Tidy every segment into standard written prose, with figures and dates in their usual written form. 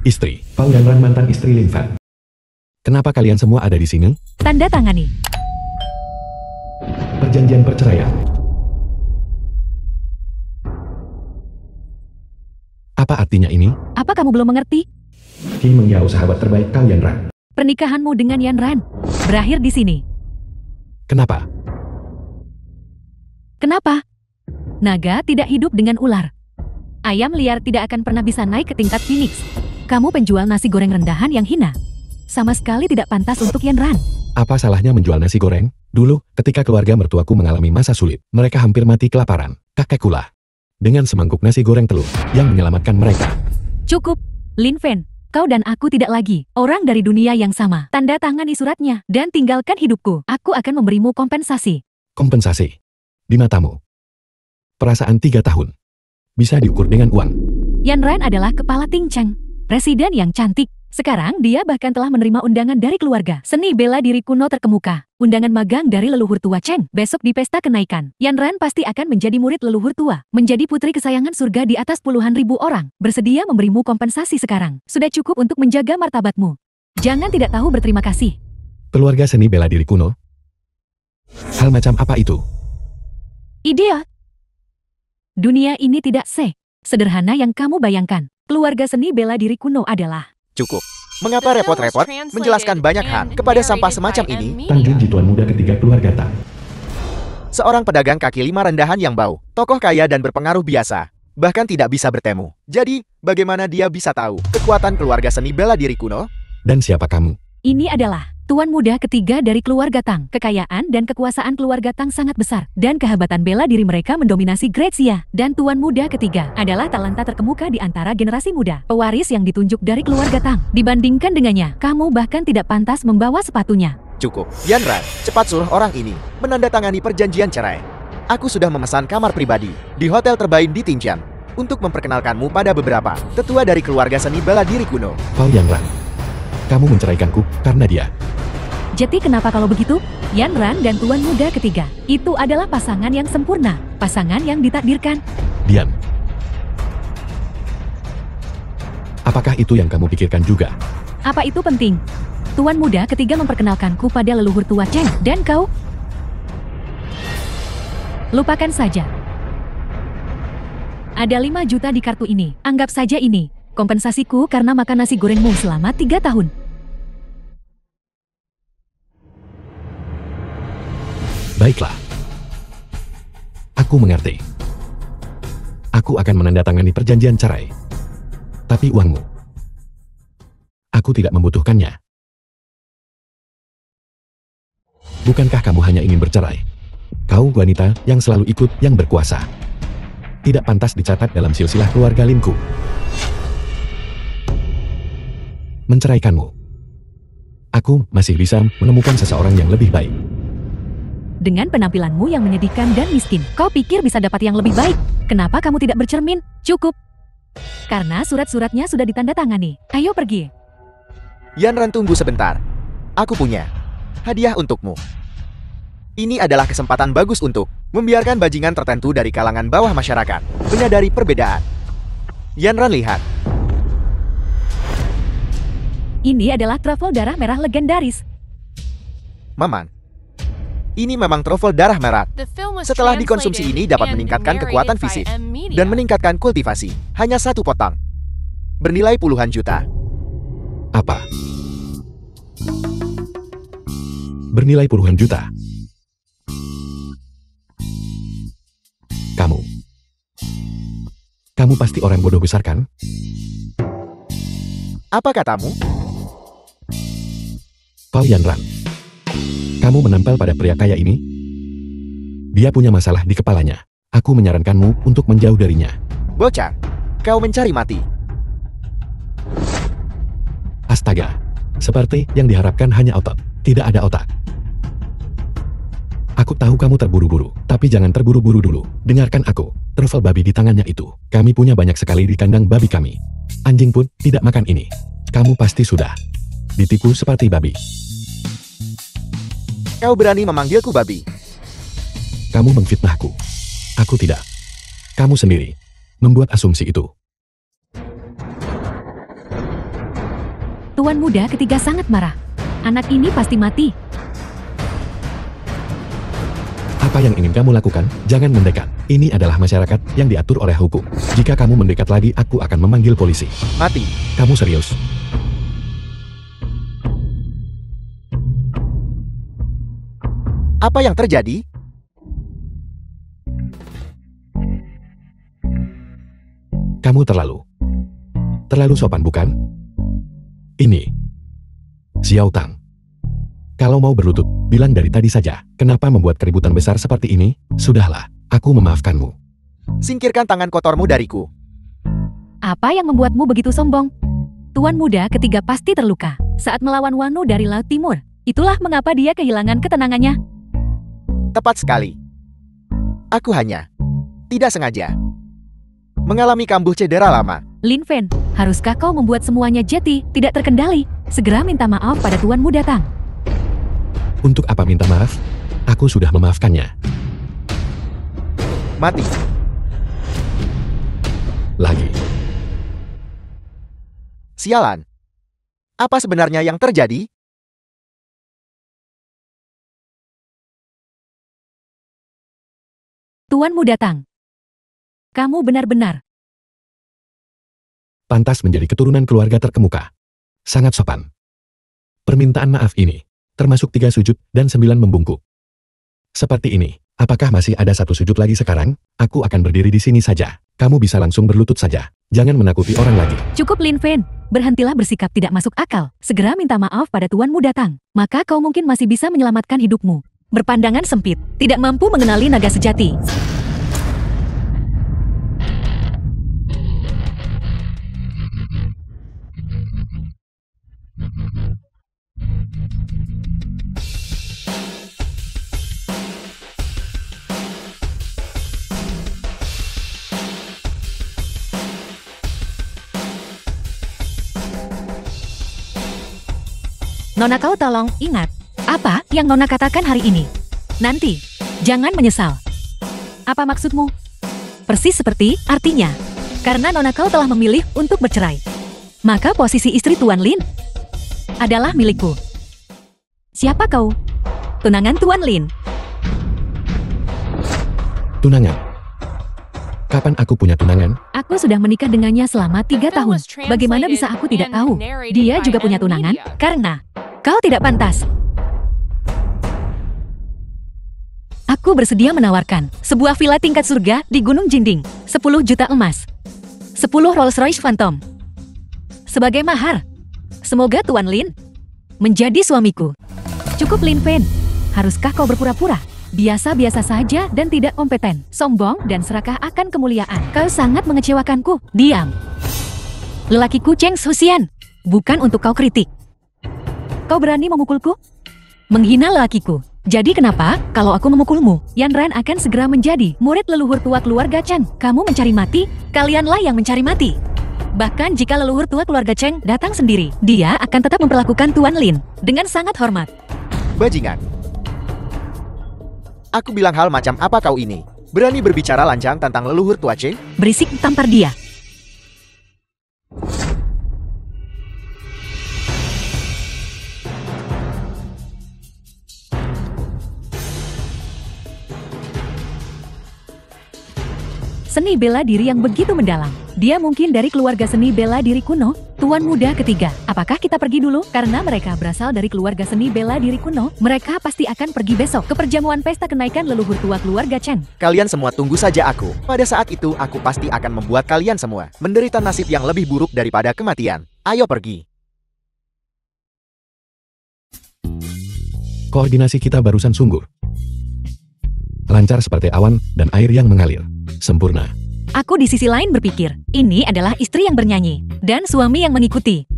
Istri. Pao Yanran mantan istri Lin Fan. Kenapa kalian semua ada di sini? Tanda tangani. Perjanjian perceraian. Apa artinya ini? Apa kamu belum mengerti? Qi Mengyao sahabat terbaik Kau Yanran. Pernikahanmu dengan Yanran berakhir di sini. Kenapa? Kenapa? Naga tidak hidup dengan ular. Ayam liar tidak akan pernah bisa naik ke tingkat Phoenix. Kamu penjual nasi goreng rendahan yang hina. Sama sekali tidak pantas untuk Yanran. Apa salahnya menjual nasi goreng? Dulu, ketika keluarga mertuaku mengalami masa sulit, mereka hampir mati kelaparan. Kakekkulah dengan semangkuk nasi goreng telur yang menyelamatkan mereka. Cukup, Lin Fan. Kau dan aku tidak lagi orang dari dunia yang sama. Tanda tangani suratnya dan tinggalkan hidupku. Aku akan memberimu kompensasi. Kompensasi. Di matamu. Perasaan 3 tahun. Bisa diukur dengan uang. Yanran adalah kepala Ting Cheng, presiden yang cantik. Sekarang dia bahkan telah menerima undangan dari keluarga seni bela diri kuno terkemuka. Undangan magang dari leluhur tua Cheng besok di pesta kenaikan. Yanran pasti akan menjadi murid leluhur tua, menjadi putri kesayangan surga di atas puluhan ribu orang. Bersedia memberimu kompensasi sekarang. Sudah cukup untuk menjaga martabatmu. Jangan tidak tahu berterima kasih. Keluarga seni bela diri kuno? Hal macam apa itu? Idiot. Dunia ini tidak sederhana yang kamu bayangkan. Keluarga seni bela diri kuno adalah... Cukup. Mengapa repot-repot menjelaskan banyak hal kepada sampah semacam ini? Tang Junji tuan muda ketiga keluarga Tang. Seorang pedagang kaki lima rendahan yang bau, tokoh kaya dan berpengaruh biasa, bahkan tidak bisa bertemu. Jadi, bagaimana dia bisa tahu kekuatan keluarga seni bela diri kuno? Dan siapa kamu? Ini adalah tuan muda ketiga dari keluarga Tang. Kekayaan dan kekuasaan keluarga Tang sangat besar, dan kehabatan bela diri mereka mendominasi Grazia. Dan tuan muda ketiga adalah talenta terkemuka di antara generasi muda, pewaris yang ditunjuk dari keluarga Tang. Dibandingkan dengannya, kamu bahkan tidak pantas membawa sepatunya. Cukup. Yanran, cepat suruh orang ini menandatangani perjanjian cerai. Aku sudah memesan kamar pribadi di hotel terbaik di Tianjin untuk memperkenalkanmu pada beberapa tetua dari keluarga seni bela diri kuno. Pao Yanran, kamu menceraikanku karena dia. Jadi kenapa kalau begitu? Yanran dan tuan muda ketiga itu adalah pasangan yang sempurna, pasangan yang ditakdirkan. Diam. Apakah itu yang kamu pikirkan juga? Apa itu penting? Tuan muda ketiga memperkenalkanku pada leluhur tua Cheng, dan kau? Lupakan saja. Ada 5 juta di kartu ini. Anggap saja ini kompensasiku karena makan nasi gorengmu selama 3 tahun. Baiklah. Aku mengerti. Aku akan menandatangani perjanjian cerai. Tapi uangmu, aku tidak membutuhkannya. Bukankah kamu hanya ingin bercerai? Kau wanita yang selalu ikut yang berkuasa. Tidak pantas dicatat dalam silsilah keluarga Linku. Menceraikanmu. Aku masih bisa menemukan seseorang yang lebih baik. Dengan penampilanmu yang menyedihkan dan miskin, kau pikir bisa dapat yang lebih baik? Kenapa kamu tidak bercermin? Cukup. Karena surat-suratnya sudah ditandatangani. Ayo pergi. Yanran, tunggu sebentar. Aku punya hadiah untukmu. Ini adalah kesempatan bagus untuk membiarkan bajingan tertentu dari kalangan bawah masyarakat menyadari perbedaan. Yanran, lihat. Ini adalah trofol darah merah legendaris. Maman, ini memang trofol darah merah. Setelah dikonsumsi ini dapat meningkatkan kekuatan fisik dan meningkatkan kultivasi. Hanya 1 potong. Bernilai puluhan juta. Apa? Bernilai puluhan juta. Kamu pasti orang bodoh besar kan? Apa katamu? Pao Yanran, kamu menempel pada pria kaya ini? Dia punya masalah di kepalanya. Aku menyarankanmu untuk menjauh darinya. Bocah, kau mencari mati. Astaga, seperti yang diharapkan hanya otot, tidak ada otak. Aku tahu kamu terburu-buru, tapi jangan terburu-buru dulu. Dengarkan aku, trofel babi di tangannya itu. Kami punya banyak sekali di kandang babi kami. Anjing pun tidak makan ini. Kamu pasti sudah ditipu seperti babi. Kau berani memanggilku babi? Kamu memfitnahku. Aku tidak. Kamu sendiri membuat asumsi itu. Tuan muda ketiga sangat marah. Anak ini pasti mati. Apa yang ingin kamu lakukan? Jangan mendekat. Ini adalah masyarakat yang diatur oleh hukum. Jika kamu mendekat lagi, aku akan memanggil polisi. Mati. Kamu serius? Apa yang terjadi? Kamu terlalu sopan, bukan? Ini Xiao Tang. Kalau mau berlutut, bilang dari tadi saja. Kenapa membuat keributan besar seperti ini? Sudahlah, aku memaafkanmu. Singkirkan tangan kotormu dariku. Apa yang membuatmu begitu sombong? Tuan muda ketiga pasti terluka saat melawan Wanu dari Laut Timur. Itulah mengapa dia kehilangan ketenangannya. Tepat sekali. Aku hanya tidak sengaja mengalami kambuh cedera lama. Lin Fen, haruskah kau membuat semuanya jadi tidak terkendali? Segera minta maaf pada Tuan muda Tang. Untuk apa minta maaf? Aku sudah memaafkannya. Mati. Lagi. Sialan. Apa sebenarnya yang terjadi? Tuan muda Tang, kamu benar-benar Pantas menjadi keturunan keluarga terkemuka. Sangat sopan. Permintaan maaf ini termasuk 3 sujud dan 9 membungkuk. Seperti ini. Apakah masih ada 1 sujud lagi sekarang? Aku akan berdiri di sini saja. Kamu bisa langsung berlutut saja. Jangan menakuti orang lagi. cukup. Lin Fen, berhentilah bersikap tidak masuk akal. Segera minta maaf pada Tuan muda Tang. Maka kau mungkin masih bisa menyelamatkan hidupmu. Berpandangan sempit, tidak mampu mengenali naga sejati. Nona, kau tolong ingat apa yang Nona katakan hari ini. Nanti, jangan menyesal. Apa maksudmu? Persis seperti artinya. Karena Nona kau telah memilih untuk bercerai. Maka posisi istri Tuan Lin adalah milikku. Siapa kau? Tunangan Tuan Lin. Tunangan. Kapan aku punya tunangan? Aku sudah menikah dengannya selama 3 tahun. Bagaimana bisa aku tidak tahu? Dia juga punya tunangan karena kau tidak pantas. Aku bersedia menawarkan sebuah villa tingkat surga di Gunung Jinding. 10 juta emas. 10 Rolls Royce Phantom. Sebagai mahar. Semoga Tuan Lin menjadi suamiku. Cukup, Lin Fen. Haruskah kau berpura-pura? Biasa-biasa saja dan tidak kompeten. Sombong dan serakah akan kemuliaan. Kau sangat mengecewakanku. Diam. Lelakiku Cheng Xuxian. Bukan untuk kau kritik. Kau berani memukulku? Menghina lelakiku. Jadi kenapa kalau aku memukulmu? Yan Ran akan segera menjadi murid leluhur tua keluarga Cheng. Kamu mencari mati? Kalianlah yang mencari mati. Bahkan jika leluhur tua keluarga Cheng datang sendiri, dia akan tetap memperlakukan Tuan Lin dengan sangat hormat. Bajingan. Aku bilang hal macam apa kau ini? Berani berbicara lancang tentang leluhur tua Cheng? Berisik, tampar dia. Seni bela diri yang begitu mendalam. Dia mungkin dari keluarga seni bela diri kuno, Tuan muda ketiga. Apakah kita pergi dulu? Karena mereka berasal dari keluarga seni bela diri kuno, mereka pasti akan pergi besok ke perjamuan pesta kenaikan leluhur tua keluarga Cheng. Kalian semua tunggu saja aku. Pada saat itu, aku pasti akan membuat kalian semua menderita nasib yang lebih buruk daripada kematian. Ayo pergi. Koordinasi kita barusan sungguh lancar seperti awan dan air yang mengalir. Sempurna. Aku di sisi lain berpikir, ini adalah istri yang bernyanyi, dan suami yang mengikuti.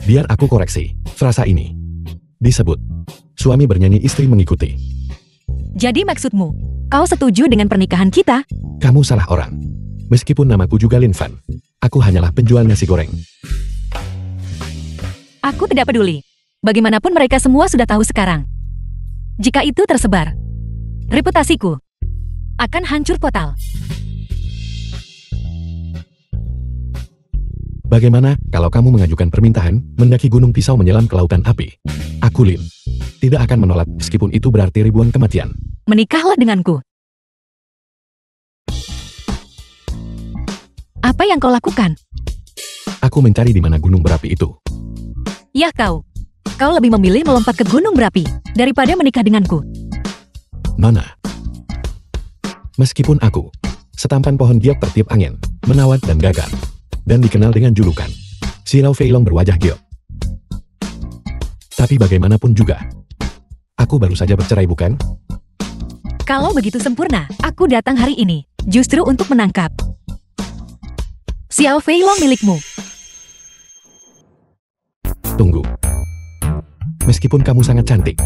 Biar aku koreksi. Frasa ini disebut suami bernyanyi, istri mengikuti. Jadi maksudmu, kau setuju dengan pernikahan kita? Kamu salah orang. Meskipun namaku juga Lin Fan, aku hanyalah penjual nasi goreng. Aku tidak peduli. Bagaimanapun mereka semua sudah tahu sekarang. Jika itu tersebar, reputasiku akan hancur total. Bagaimana kalau kamu mengajukan permintaan mendaki gunung pisau menyelam ke lautan api? Aku Lin, tidak akan menolak meskipun itu berarti ribuan kematian. Menikahlah denganku. Apa yang kau lakukan? Aku mencari di mana gunung berapi itu. Ya kau. Kau lebih memilih melompat ke gunung berapi daripada menikah denganku. Nona. Meskipun aku, setampan pohon giok tertiup angin, menawar dan gagah, dan dikenal dengan julukan Silau Feilong berwajah giok. Tapi bagaimanapun juga, aku baru saja bercerai bukan? Kalau begitu sempurna, aku datang hari ini, justru untuk menangkap Xiao Feilong milikmu. Tunggu. Meskipun kamu sangat cantik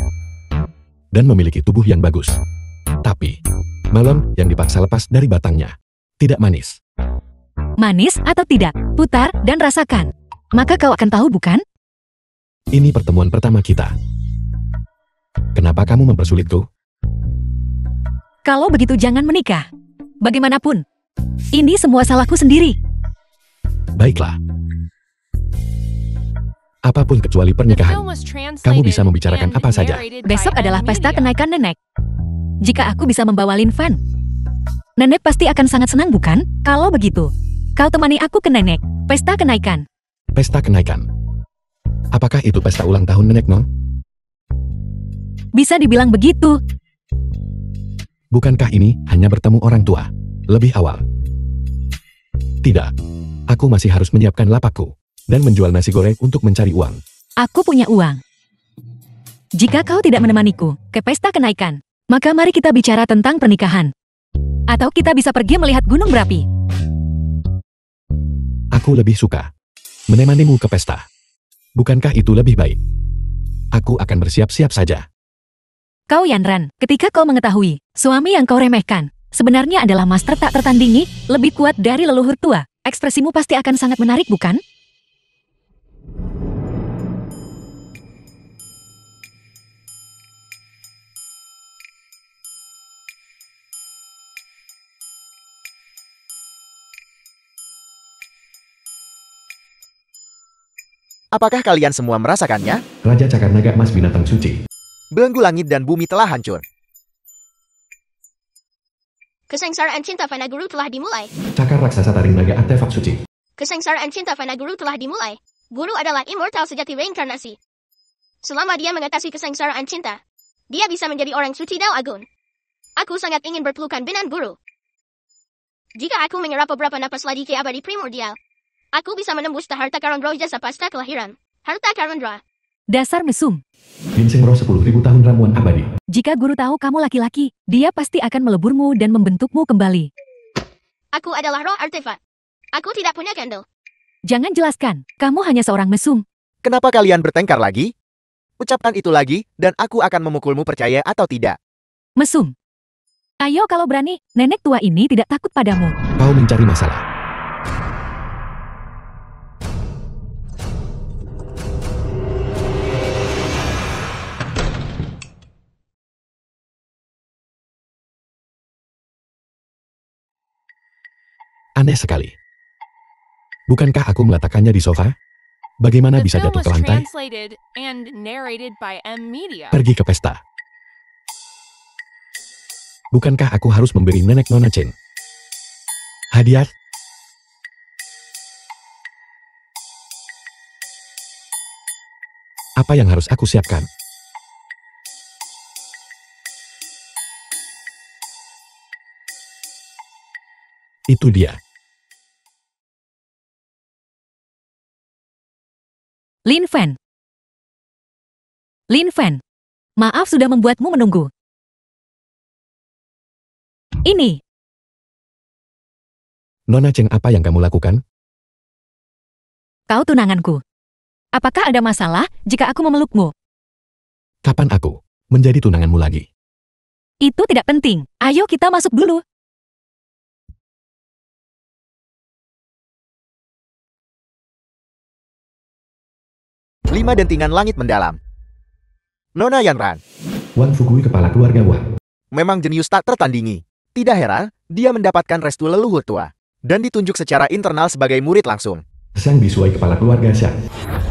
dan memiliki tubuh yang bagus, tapi melon yang dipaksa lepas dari batangnya tidak manis. Manis atau tidak, putar dan rasakan. Maka kau akan tahu bukan? Ini pertemuan pertama kita. Kenapa kamu mempersulitku? Kalau begitu jangan menikah. Bagaimanapun, ini semua salahku sendiri. Baiklah. Apapun kecuali pernikahan. Kamu bisa membicarakan apa saja. Besok adalah pesta kenaikan nenek. Jika aku bisa membawa Lin Fan, nenek pasti akan sangat senang bukan? Kalau begitu, kau temani aku ke nenek. Pesta kenaikan. Pesta kenaikan. Apakah itu pesta ulang tahun nenek, no? Bisa dibilang begitu. Bukankah ini hanya bertemu orang tua? Lebih awal. Tidak. Aku masih harus menyiapkan lapakku dan menjual nasi goreng untuk mencari uang. Aku punya uang. Jika kau tidak menemaniku ke pesta kenaikan, maka mari kita bicara tentang pernikahan. Atau kita bisa pergi melihat gunung berapi. Aku lebih suka menemanimu ke pesta. Bukankah itu lebih baik? Aku akan bersiap-siap saja. Kau Yanran, ketika kau mengetahui suami yang kau remehkan sebenarnya adalah master tak tertandingi, lebih kuat dari leluhur tua, ekspresimu pasti akan sangat menarik bukan? Apakah kalian semua merasakannya? Raja Cakar Naga Emas binatang suci. Belenggu langit dan bumi telah hancur. Kesengsaraan cinta Vanaguru telah dimulai. Cakar raksasa taring naga artefak suci. Kesengsaraan cinta Vanaguru telah dimulai. Guru adalah immortal sejati reinkarnasi. Selama dia mengatasi kesengsaraan cinta, dia bisa menjadi orang suci dan agung. Aku sangat ingin berpelukan dengan guru. Jika aku menyerap beberapa napas lagi ke abadi primordial, aku bisa menembus harta karun roh jasa pasca kelahiran. Harta karun roh. Dasar mesum. Ginseng roh 10.000 tahun ramuan abadi. Jika guru tahu kamu laki-laki, dia pasti akan meleburmu dan membentukmu kembali. Aku adalah roh artefak. Aku tidak punya candle. Jangan jelaskan, kamu hanya seorang mesum. Kenapa kalian bertengkar lagi? Ucapkan itu lagi, dan aku akan memukulmu percaya atau tidak. Mesum. Ayo kalau berani, nenek tua ini tidak takut padamu. Kau mencari masalah. Aneh sekali. Bukankah aku meletakkannya di sofa? Bagaimana bisa jatuh ke lantai? Pergi ke pesta. Bukankah aku harus memberi nenek Nona Chen hadiah? Apa yang harus aku siapkan? Itu dia. Lin Fan. Lin Fan. Maaf sudah membuatmu menunggu. Ini. Nona Cheng, apa yang kamu lakukan? Kau tunanganku. Apakah ada masalah jika aku memelukmu? Kapan aku menjadi tunanganmu lagi? Itu tidak penting. Ayo kita masuk dulu. Lima dentingan langit mendalam. Nona Yanran. Wang Fugui kepala keluarga Wang. Memang jenius tak tertandingi. Tidak heran, dia mendapatkan restu leluhur tua. Dan ditunjuk secara internal sebagai murid langsung. Sang Bisuai kepala keluarga Shang.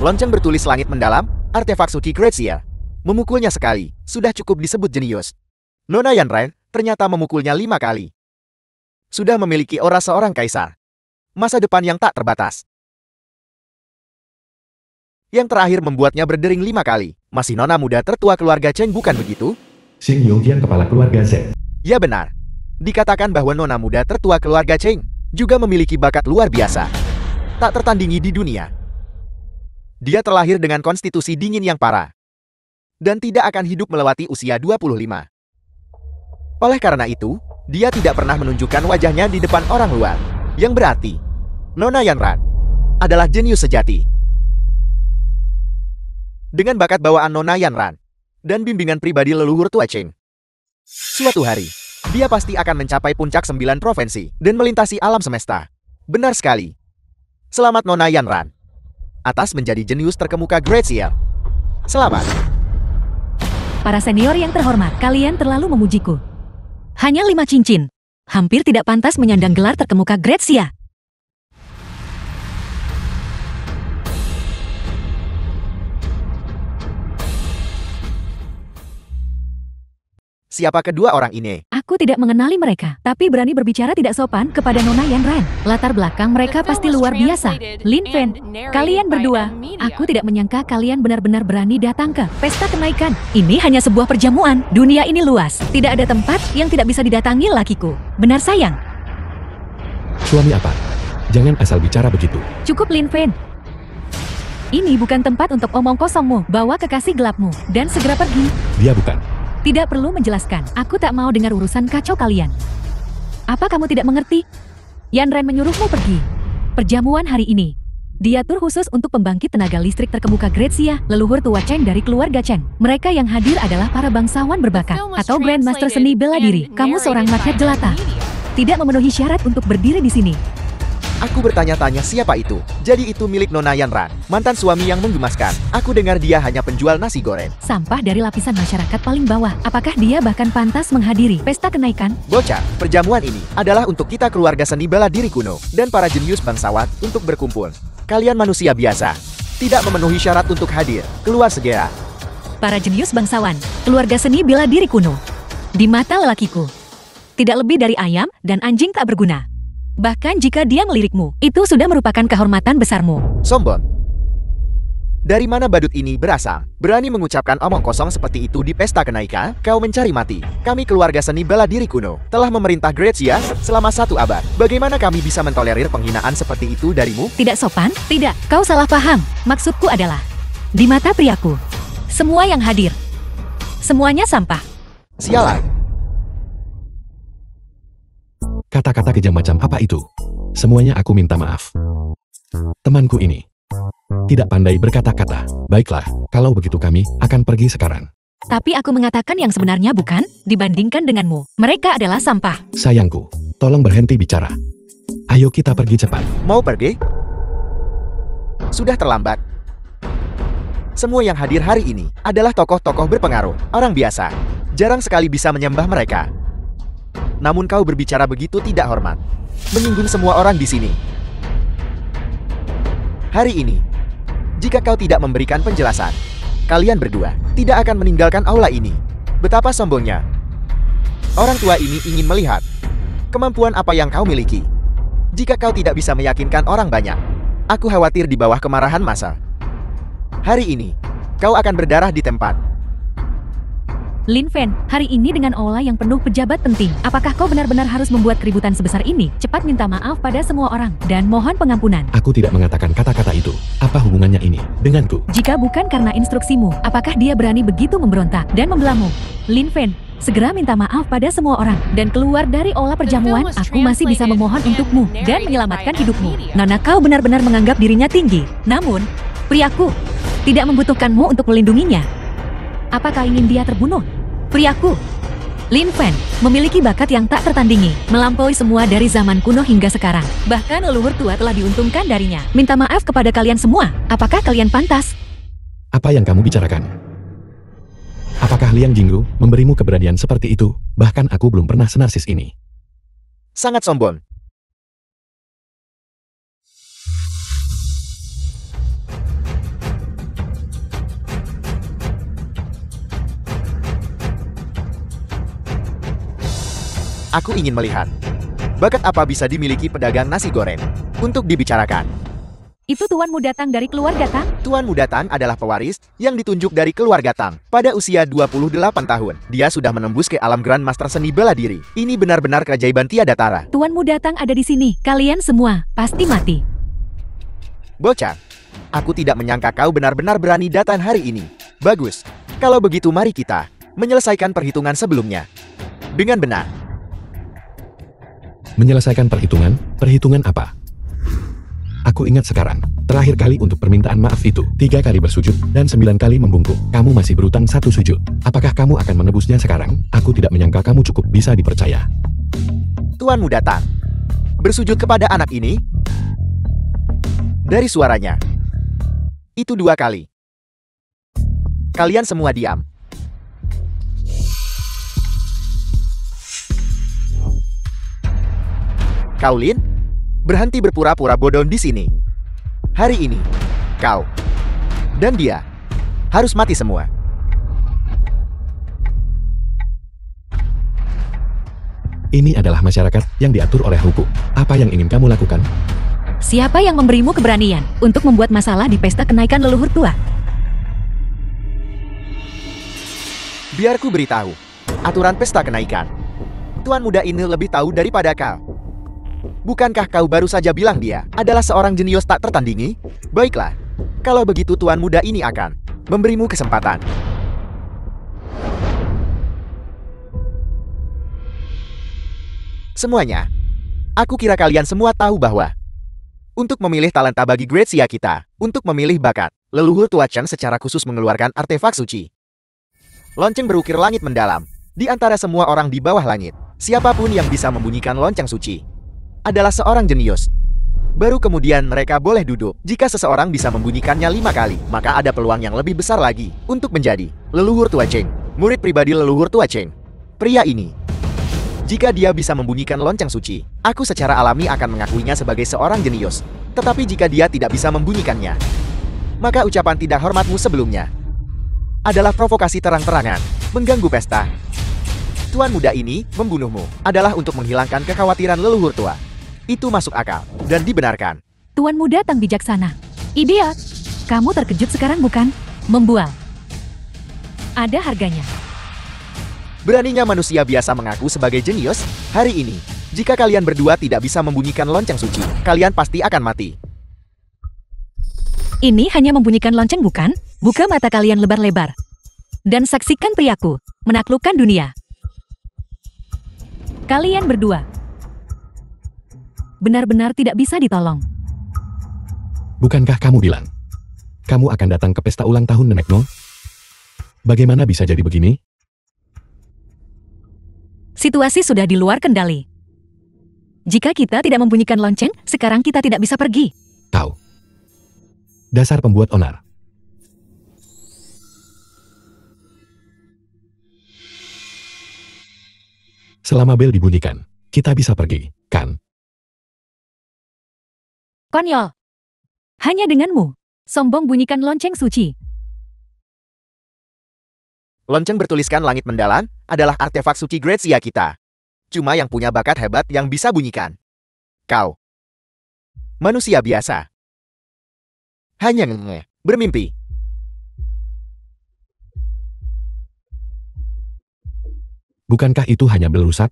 Lonceng bertulis langit mendalam, artefak suci Great Seal. Memukulnya sekali, sudah cukup disebut jenius. Nona Yanran ternyata memukulnya 5 kali. Sudah memiliki aura seorang kaisar. Masa depan yang tak terbatas. Yang terakhir membuatnya berdering 5 kali. Masih nona muda tertua keluarga Cheng, bukan begitu? Xing Yongtian kepala keluarga Zeng. Ya benar. Dikatakan bahwa nona muda tertua keluarga Cheng juga memiliki bakat luar biasa. Tak tertandingi di dunia. Dia terlahir dengan konstitusi dingin yang parah. Dan tidak akan hidup melewati usia 25. Oleh karena itu, dia tidak pernah menunjukkan wajahnya di depan orang luar. Yang berarti, Nona Yanran adalah jenius sejati. Dengan bakat bawaan Nona Yanran dan bimbingan pribadi leluhur tua Cheng, suatu hari, dia pasti akan mencapai puncak 9 provinsi dan melintasi alam semesta. Benar sekali. Selamat Nona Yanran atas menjadi jenius terkemuka Great Seal. Selamat. Para senior yang terhormat, kalian terlalu memujiku. Hanya 5 cincin. Hampir tidak pantas menyandang gelar terkemuka Great Seal. Siapa kedua orang ini? Aku tidak mengenali mereka, tapi berani berbicara tidak sopan kepada Nona Yanran. Latar belakang mereka pasti luar biasa. Lin Fen, kalian berdua, aku tidak menyangka kalian benar-benar berani datang ke pesta kenaikan. Ini hanya sebuah perjamuan. Dunia ini luas, tidak ada tempat yang tidak bisa didatangi lakiku. Benar sayang? Suami apa? Jangan asal bicara begitu. Cukup Lin Fen. Ini bukan tempat untuk omong kosongmu. Bawa kekasih gelapmu dan segera pergi. Dia bukan. Tidak perlu menjelaskan. Aku tak mau dengar urusan kacau kalian. Apa kamu tidak mengerti? Yanran menyuruhmu pergi. Perjamuan hari ini diatur khusus untuk pembangkit tenaga listrik terkemuka Great Seal, leluhur tua Cheng dari keluarga Cheng. Mereka yang hadir adalah para bangsawan berbakat atau Grandmaster seni bela diri. Kamu seorang rakyat jelata. Tidak memenuhi syarat untuk berdiri di sini. Aku bertanya-tanya siapa itu. Jadi itu milik Nona Yanran, mantan suami yang menggemaskan. Aku dengar dia hanya penjual nasi goreng. Sampah dari lapisan masyarakat paling bawah. Apakah dia bahkan pantas menghadiri pesta kenaikan? Bocah, perjamuan ini adalah untuk kita keluarga seni bela diri kuno dan para jenius bangsawan untuk berkumpul. Kalian manusia biasa, tidak memenuhi syarat untuk hadir. Keluar segera. Para jenius bangsawan, keluarga seni bela diri kuno. Di mata lelakiku, tidak lebih dari ayam dan anjing tak berguna. Bahkan jika dia melirikmu, itu sudah merupakan kehormatan besarmu. Sombong. Dari mana badut ini berasal? Berani mengucapkan omong kosong seperti itu di pesta kenaikan? Kau mencari mati. Kami keluarga seni bela diri kuno telah memerintah Great Seal selama 1 abad. Bagaimana kami bisa mentolerir penghinaan seperti itu darimu? Tidak sopan? Tidak, kau salah paham. Maksudku adalah, di mata priaku, semua yang hadir, semuanya sampah. Sialan. Kata-kata kejam macam apa itu? Semuanya aku minta maaf. Temanku ini tidak pandai berkata-kata. Baiklah, kalau begitu kami akan pergi sekarang. Tapi aku mengatakan yang sebenarnya bukan, dibandingkan denganmu. Mereka adalah sampah. Sayangku, tolong berhenti bicara. Ayo kita pergi cepat. Mau pergi? Sudah terlambat. Semua yang hadir hari ini adalah tokoh-tokoh berpengaruh, orang biasa. Jarang sekali bisa menyembah mereka. Namun kau berbicara begitu tidak hormat. Menyinggung semua orang di sini. Hari ini, jika kau tidak memberikan penjelasan, kalian berdua tidak akan meninggalkan aula ini. Betapa sombongnya. Orang tua ini ingin melihat kemampuan apa yang kau miliki. Jika kau tidak bisa meyakinkan orang banyak, aku khawatir di bawah kemarahan massa. Hari ini, kau akan berdarah di tempat. Lin Fen, hari ini dengan aula yang penuh pejabat penting, apakah kau benar-benar harus membuat keributan sebesar ini? Cepat minta maaf pada semua orang, dan mohon pengampunan. Aku tidak mengatakan kata-kata itu. Apa hubungannya ini denganku? Jika bukan karena instruksimu, apakah dia berani begitu memberontak dan membelamu? Lin Fen, segera minta maaf pada semua orang, dan keluar dari aula perjamuan. Aku masih bisa memohon untukmu, dan menyelamatkan hidupmu. Nona, kau benar-benar menganggap dirinya tinggi. Namun, priaku tidak membutuhkanmu untuk melindunginya. Apakah ingin dia terbunuh? Priaku, Lin Fen, memiliki bakat yang tak tertandingi, melampaui semua dari zaman kuno hingga sekarang. Bahkan leluhur tua telah diuntungkan darinya. Minta maaf kepada kalian semua. Apakah kalian pantas? Apa yang kamu bicarakan? Apakah Liang Jingru memberimu keberanian seperti itu? Bahkan aku belum pernah senarsis ini. Sangat sombong. Aku ingin melihat bakat apa bisa dimiliki pedagang nasi goreng. Untuk dibicarakan, Itu tuanmu datang dari keluarga Tang? Tuan Muda Tang adalah pewaris yang ditunjuk dari keluarga Tang. Pada usia 28 tahun, dia sudah menembus ke alam Grandmaster seni bela diri. Ini benar-benar keajaiban tiada tara. Tuanmu datang ada di sini. Kalian semua pasti mati. Bocah, aku tidak menyangka kau benar-benar berani datang hari ini. Bagus. Kalau begitu mari kita menyelesaikan perhitungan sebelumnya dengan benar. Menyelesaikan perhitungan? Perhitungan apa? Aku ingat sekarang, terakhir kali untuk permintaan maaf itu, 3 kali bersujud, dan 9 kali membungkuk. Kamu masih berutang 1 sujud. Apakah kamu akan menebusnya sekarang? Aku tidak menyangka kamu cukup bisa dipercaya. Tuan Muda Tang bersujud kepada anak ini? Dari suaranya, itu 2 kali. Kalian semua diam. Kau Lin, berhenti berpura-pura bodoh di sini. Hari ini, kau dan dia harus mati semua. Ini adalah masyarakat yang diatur oleh hukum. Apa yang ingin kamu lakukan? Siapa yang memberimu keberanian untuk membuat masalah di pesta kenaikan leluhur tua? Biar ku beritahu aturan pesta kenaikan. Tuan muda ini lebih tahu daripada kau. Bukankah kau baru saja bilang dia adalah seorang jenius tak tertandingi? Baiklah, kalau begitu tuan muda ini akan memberimu kesempatan. Semuanya, aku kira kalian semua tahu bahwa untuk memilih talenta bagi Grazia kita, untuk memilih bakat, leluhur tua Chen secara khusus mengeluarkan artefak suci. Lonceng berukir langit mendalam. Di antara semua orang di bawah langit, siapapun yang bisa membunyikan lonceng suci adalah seorang jenius. Baru kemudian mereka boleh duduk. Jika seseorang bisa membunyikannya 5 kali, maka ada peluang yang lebih besar lagi untuk menjadi leluhur tua Cheng, murid pribadi leluhur tua Cheng. Pria ini, jika dia bisa membunyikan lonceng suci, aku secara alami akan mengakuinya sebagai seorang jenius. Tetapi jika dia tidak bisa membunyikannya, maka ucapan tidak hormatmu sebelumnya adalah provokasi terang-terangan, mengganggu pesta. Tuan muda ini membunuhmu adalah untuk menghilangkan kekhawatiran leluhur tua. Itu masuk akal dan dibenarkan. Tuan muda Tang bijaksana. Idiot. Kamu terkejut sekarang bukan? Membual. Ada harganya. Beraninya manusia biasa mengaku sebagai jenius. Hari ini, jika kalian berdua tidak bisa membunyikan lonceng suci, kalian pasti akan mati. Ini hanya membunyikan lonceng bukan? Buka mata kalian lebar-lebar. Dan saksikan priaku menaklukkan dunia. Kalian berdua benar-benar tidak bisa ditolong. Bukankah kamu bilang kamu akan datang ke pesta ulang tahun Nenek No? Bagaimana bisa jadi begini? Situasi sudah di luar kendali. Jika kita tidak membunyikan lonceng, sekarang kita tidak bisa pergi. Kau. Dasar pembuat onar. Selama bel dibunyikan, kita bisa pergi, kan? Konyol. Hanya denganmu. Sombong bunyikan lonceng suci. Lonceng bertuliskan langit mendalam adalah artefak suci Grazia kita. Cuma yang punya bakat hebat yang bisa bunyikan. Kau. Manusia biasa. Hanya bermimpi. Bukankah itu hanya bel rusak?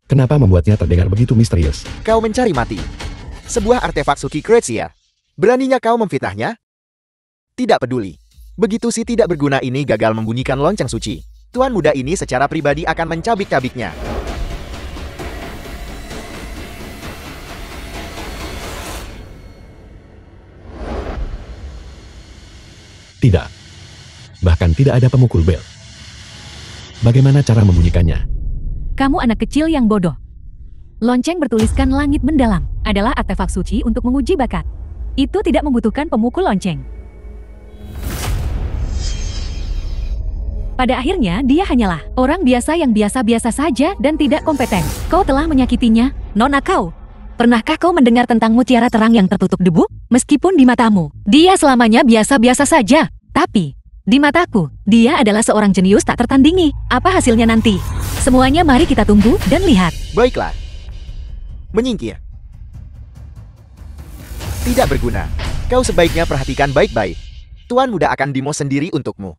Kenapa membuatnya terdengar begitu misterius? Kau mencari mati. Sebuah artefak suci Grazia. Beraninya kau memfitnahnya? Tidak peduli. Begitu si tidak berguna ini gagal membunyikan lonceng suci, tuan muda ini secara pribadi akan mencabik-cabiknya. Tidak. Bahkan tidak ada pemukul bel. Bagaimana cara membunyikannya? Kamu anak kecil yang bodoh. Lonceng bertuliskan langit mendalam adalah artefak suci untuk menguji bakat. Itu tidak membutuhkan pemukul lonceng. Pada akhirnya, dia hanyalah orang biasa yang biasa-biasa saja dan tidak kompeten. Kau telah menyakitinya, nona kau. Pernahkah kau mendengar tentang mutiara terang yang tertutup debu? Meskipun di matamu, dia selamanya biasa-biasa saja. Tapi, Di mataku, dia adalah seorang jenius tak tertandingi. Apa hasilnya nanti? Semuanya mari kita tunggu dan lihat. Baiklah. Menyingkir. Tidak berguna. Kau sebaiknya perhatikan baik-baik. Tuan muda akan demo sendiri untukmu.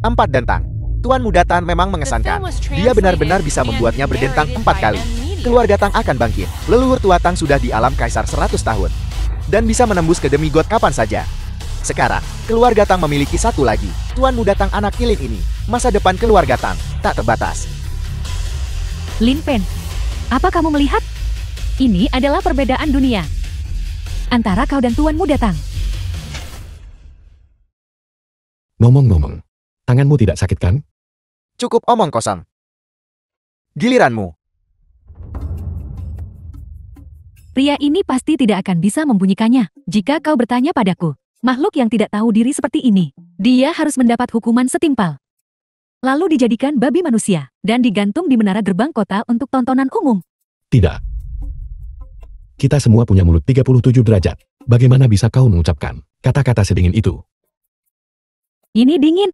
Empat dentang. Tuan muda Tan memang mengesankan. Dia benar-benar bisa membuatnya berdentang 4 kali. Keluarga Tang akan bangkit. Leluhur tua Tang sudah di alam kaisar 100 tahun. Dan bisa menembus ke demigod kapan saja. Sekarang, keluarga Tang memiliki satu lagi. Tuan muda Tang anak kilin ini. Masa depan keluarga Tang tak terbatas. Lin Fen, apa kamu melihat? Ini adalah perbedaan dunia antara kau dan Tuan muda Tang. Ngomong-ngomong, tanganmu tidak sakit kan? Cukup omong kosong. Giliranmu. Pria ini pasti tidak akan bisa membunyikannya. Jika kau bertanya padaku, makhluk yang tidak tahu diri seperti ini, dia harus mendapat hukuman setimpal. Lalu dijadikan babi manusia, dan digantung di menara gerbang kota untuk tontonan umum. Tidak. Kita semua punya mulut 37 derajat. Bagaimana bisa kau mengucapkan kata-kata sedingin itu? Ini dingin.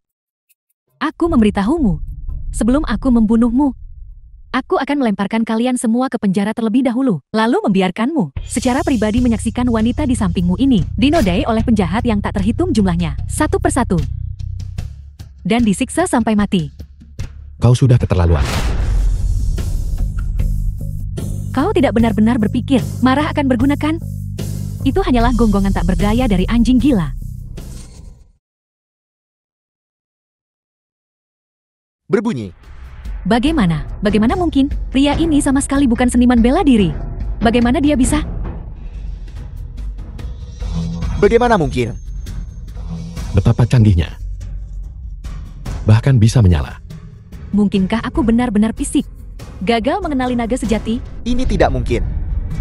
Aku memberitahumu. Sebelum aku membunuhmu, aku akan melemparkan kalian semua ke penjara terlebih dahulu, lalu membiarkanmu secara pribadi menyaksikan wanita di sampingmu ini dinodai oleh penjahat yang tak terhitung jumlahnya, satu persatu. Dan disiksa sampai mati. Kau sudah keterlaluan. Kau tidak benar-benar berpikir marah akan berguna kan? Itu hanyalah gonggongan tak berdaya dari anjing gila. Berbunyi. Bagaimana? Bagaimana mungkin? Pria ini sama sekali bukan seniman bela diri. Bagaimana dia bisa? Bagaimana mungkin? Betapa canggihnya. Bahkan bisa menyala. Mungkinkah aku benar-benar fisik? Gagal mengenali naga sejati? Ini tidak mungkin.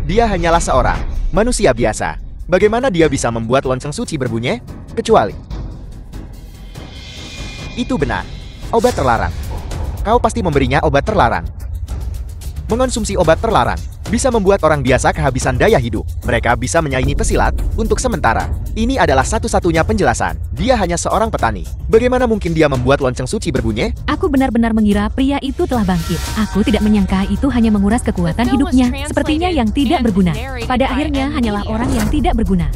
Dia hanyalah seorang manusia biasa. Bagaimana dia bisa membuat lonceng suci berbunyi? Kecuali. Itu benar. Obat terlarang. Kau pasti memberinya obat terlarang. Mengonsumsi obat terlarang bisa membuat orang biasa kehabisan daya hidup. Mereka bisa menyaingi pesilat untuk sementara. Ini adalah satu-satunya penjelasan. Dia hanya seorang petani. Bagaimana mungkin dia membuat lonceng suci berbunyi? Aku benar-benar mengira pria itu telah bangkit. Aku tidak menyangka itu hanya menguras kekuatan hidupnya. Sepertinya yang tidak berguna. Pada akhirnya hanyalah orang yang tidak berguna.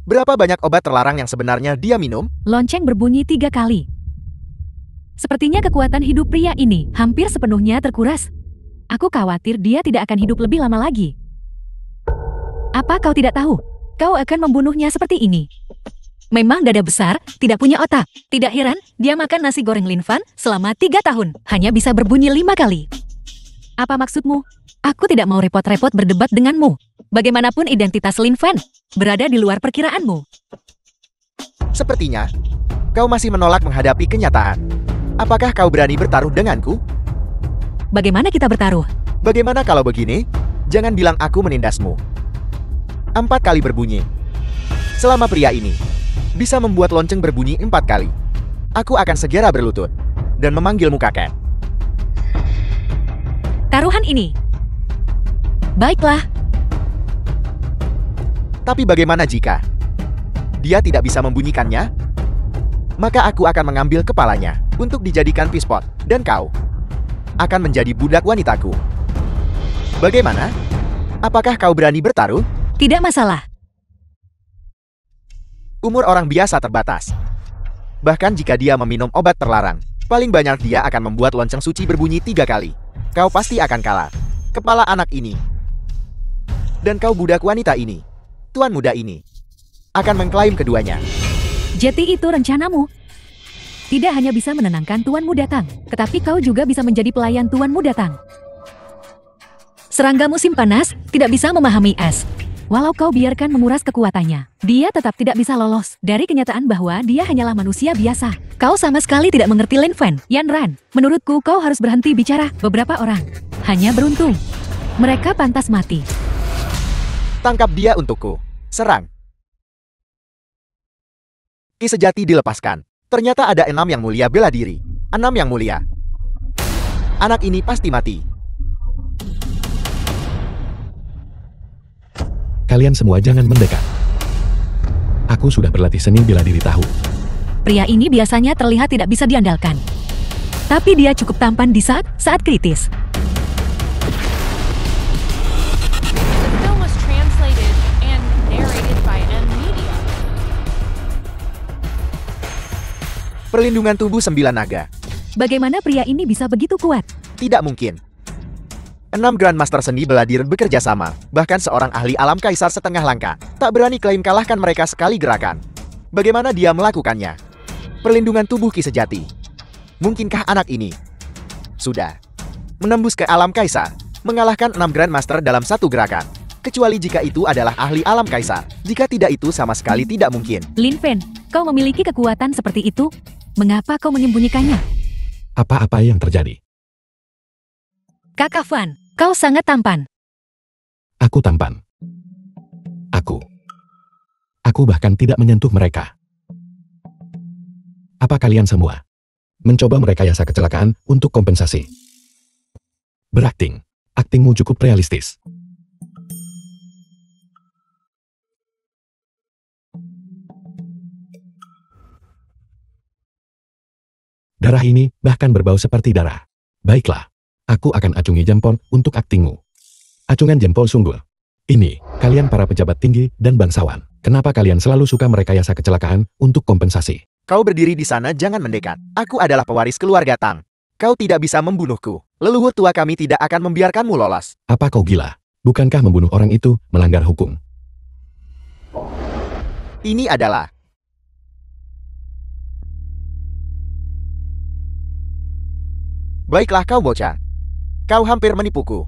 Berapa banyak obat terlarang yang sebenarnya dia minum? Lonceng berbunyi 3 kali. Sepertinya kekuatan hidup pria ini hampir sepenuhnya terkuras. Aku khawatir dia tidak akan hidup lebih lama lagi. Apa kau tidak tahu? Kau akan membunuhnya seperti ini. Memang dada besar, tidak punya otak. Tidak heran, dia makan nasi goreng Lin Fan selama 3 tahun. Hanya bisa berbunyi 5 kali. Apa maksudmu? Aku tidak mau repot-repot berdebat denganmu. Bagaimanapun identitas Lin Fan berada di luar perkiraanmu. Sepertinya, kau masih menolak menghadapi kenyataan. Apakah kau berani bertaruh denganku? Bagaimana kita bertaruh? Bagaimana kalau begini? Jangan bilang aku menindasmu. 4 kali berbunyi. Selama pria ini bisa membuat lonceng berbunyi 4 kali, aku akan segera berlutut dan memanggilmu kakek. Taruhan ini. Baiklah. Tapi bagaimana jika dia tidak bisa membunyikannya? Maka aku akan mengambil kepalanya untuk dijadikan pispot, dan kau akan menjadi budak wanitaku. Bagaimana? Apakah kau berani bertaruh? Tidak masalah. Umur orang biasa terbatas. Bahkan jika dia meminum obat terlarang, paling banyak dia akan membuat lonceng suci berbunyi 3 kali. Kau pasti akan kalah. Kepala anak ini. Dan kau budak wanita ini. Tuan muda ini akan mengklaim keduanya. Jadi itu rencanamu. Tidak hanya bisa menenangkan Tuan Muda Tang, tetapi kau juga bisa menjadi pelayan Tuan Muda Tang. Serangga musim panas tidak bisa memahami es. Walau kau biarkan menguras kekuatannya, dia tetap tidak bisa lolos dari kenyataan bahwa dia hanyalah manusia biasa. Kau sama sekali tidak mengerti Lin Fan, Yan Ran. Menurutku kau harus berhenti bicara. Beberapa orang hanya beruntung. Mereka pantas mati. Tangkap dia untukku. Serang. Ki sejati dilepaskan. Ternyata ada 6 yang mulia bela diri. 6 yang mulia. Anak ini pasti mati. Kalian semua jangan mendekat. Aku sudah berlatih seni bela diri tahu. Pria ini biasanya terlihat tidak bisa diandalkan. Tapi dia cukup tampan di saat kritis. The film was translated and narrated by M Media. Perlindungan tubuh 9 naga. Bagaimana pria ini bisa begitu kuat? Tidak mungkin. 6 Grandmaster seni bela diri bekerja sama. Bahkan seorang ahli alam kaisar setengah langka tak berani klaim kalahkan mereka sekali gerakan. Bagaimana dia melakukannya? Perlindungan tubuh Ki sejati. Mungkinkah anak ini sudah menembus ke alam kaisar, mengalahkan 6 Grandmaster dalam satu gerakan? Kecuali jika itu adalah ahli alam kaisar. Jika tidak, itu sama sekali tidak mungkin. Lin Fen, kau memiliki kekuatan seperti itu? Mengapa kau menyembunyikannya? Apa-apa yang terjadi? Kakak Fan, kau sangat tampan. Aku tampan. Aku bahkan tidak menyentuh mereka. Apa kalian semua mencoba merekayasa kecelakaan untuk kompensasi? Berakting. Aktingmu cukup realistis. Darah ini bahkan berbau seperti darah. Baiklah, aku akan acungi jempol untuk aktingmu. Acungan jempol sungguh. Ini, kalian para pejabat tinggi dan bangsawan. Kenapa kalian selalu suka merekayasa kecelakaan untuk kompensasi? Kau berdiri di sana, jangan mendekat. Aku adalah pewaris keluarga Tang. Kau tidak bisa membunuhku. Leluhur tua kami tidak akan membiarkanmu lolos. Apa kau gila? Bukankah membunuh orang itu melanggar hukum? Ini adalah... Baiklah kau bocah. Kau hampir menipuku.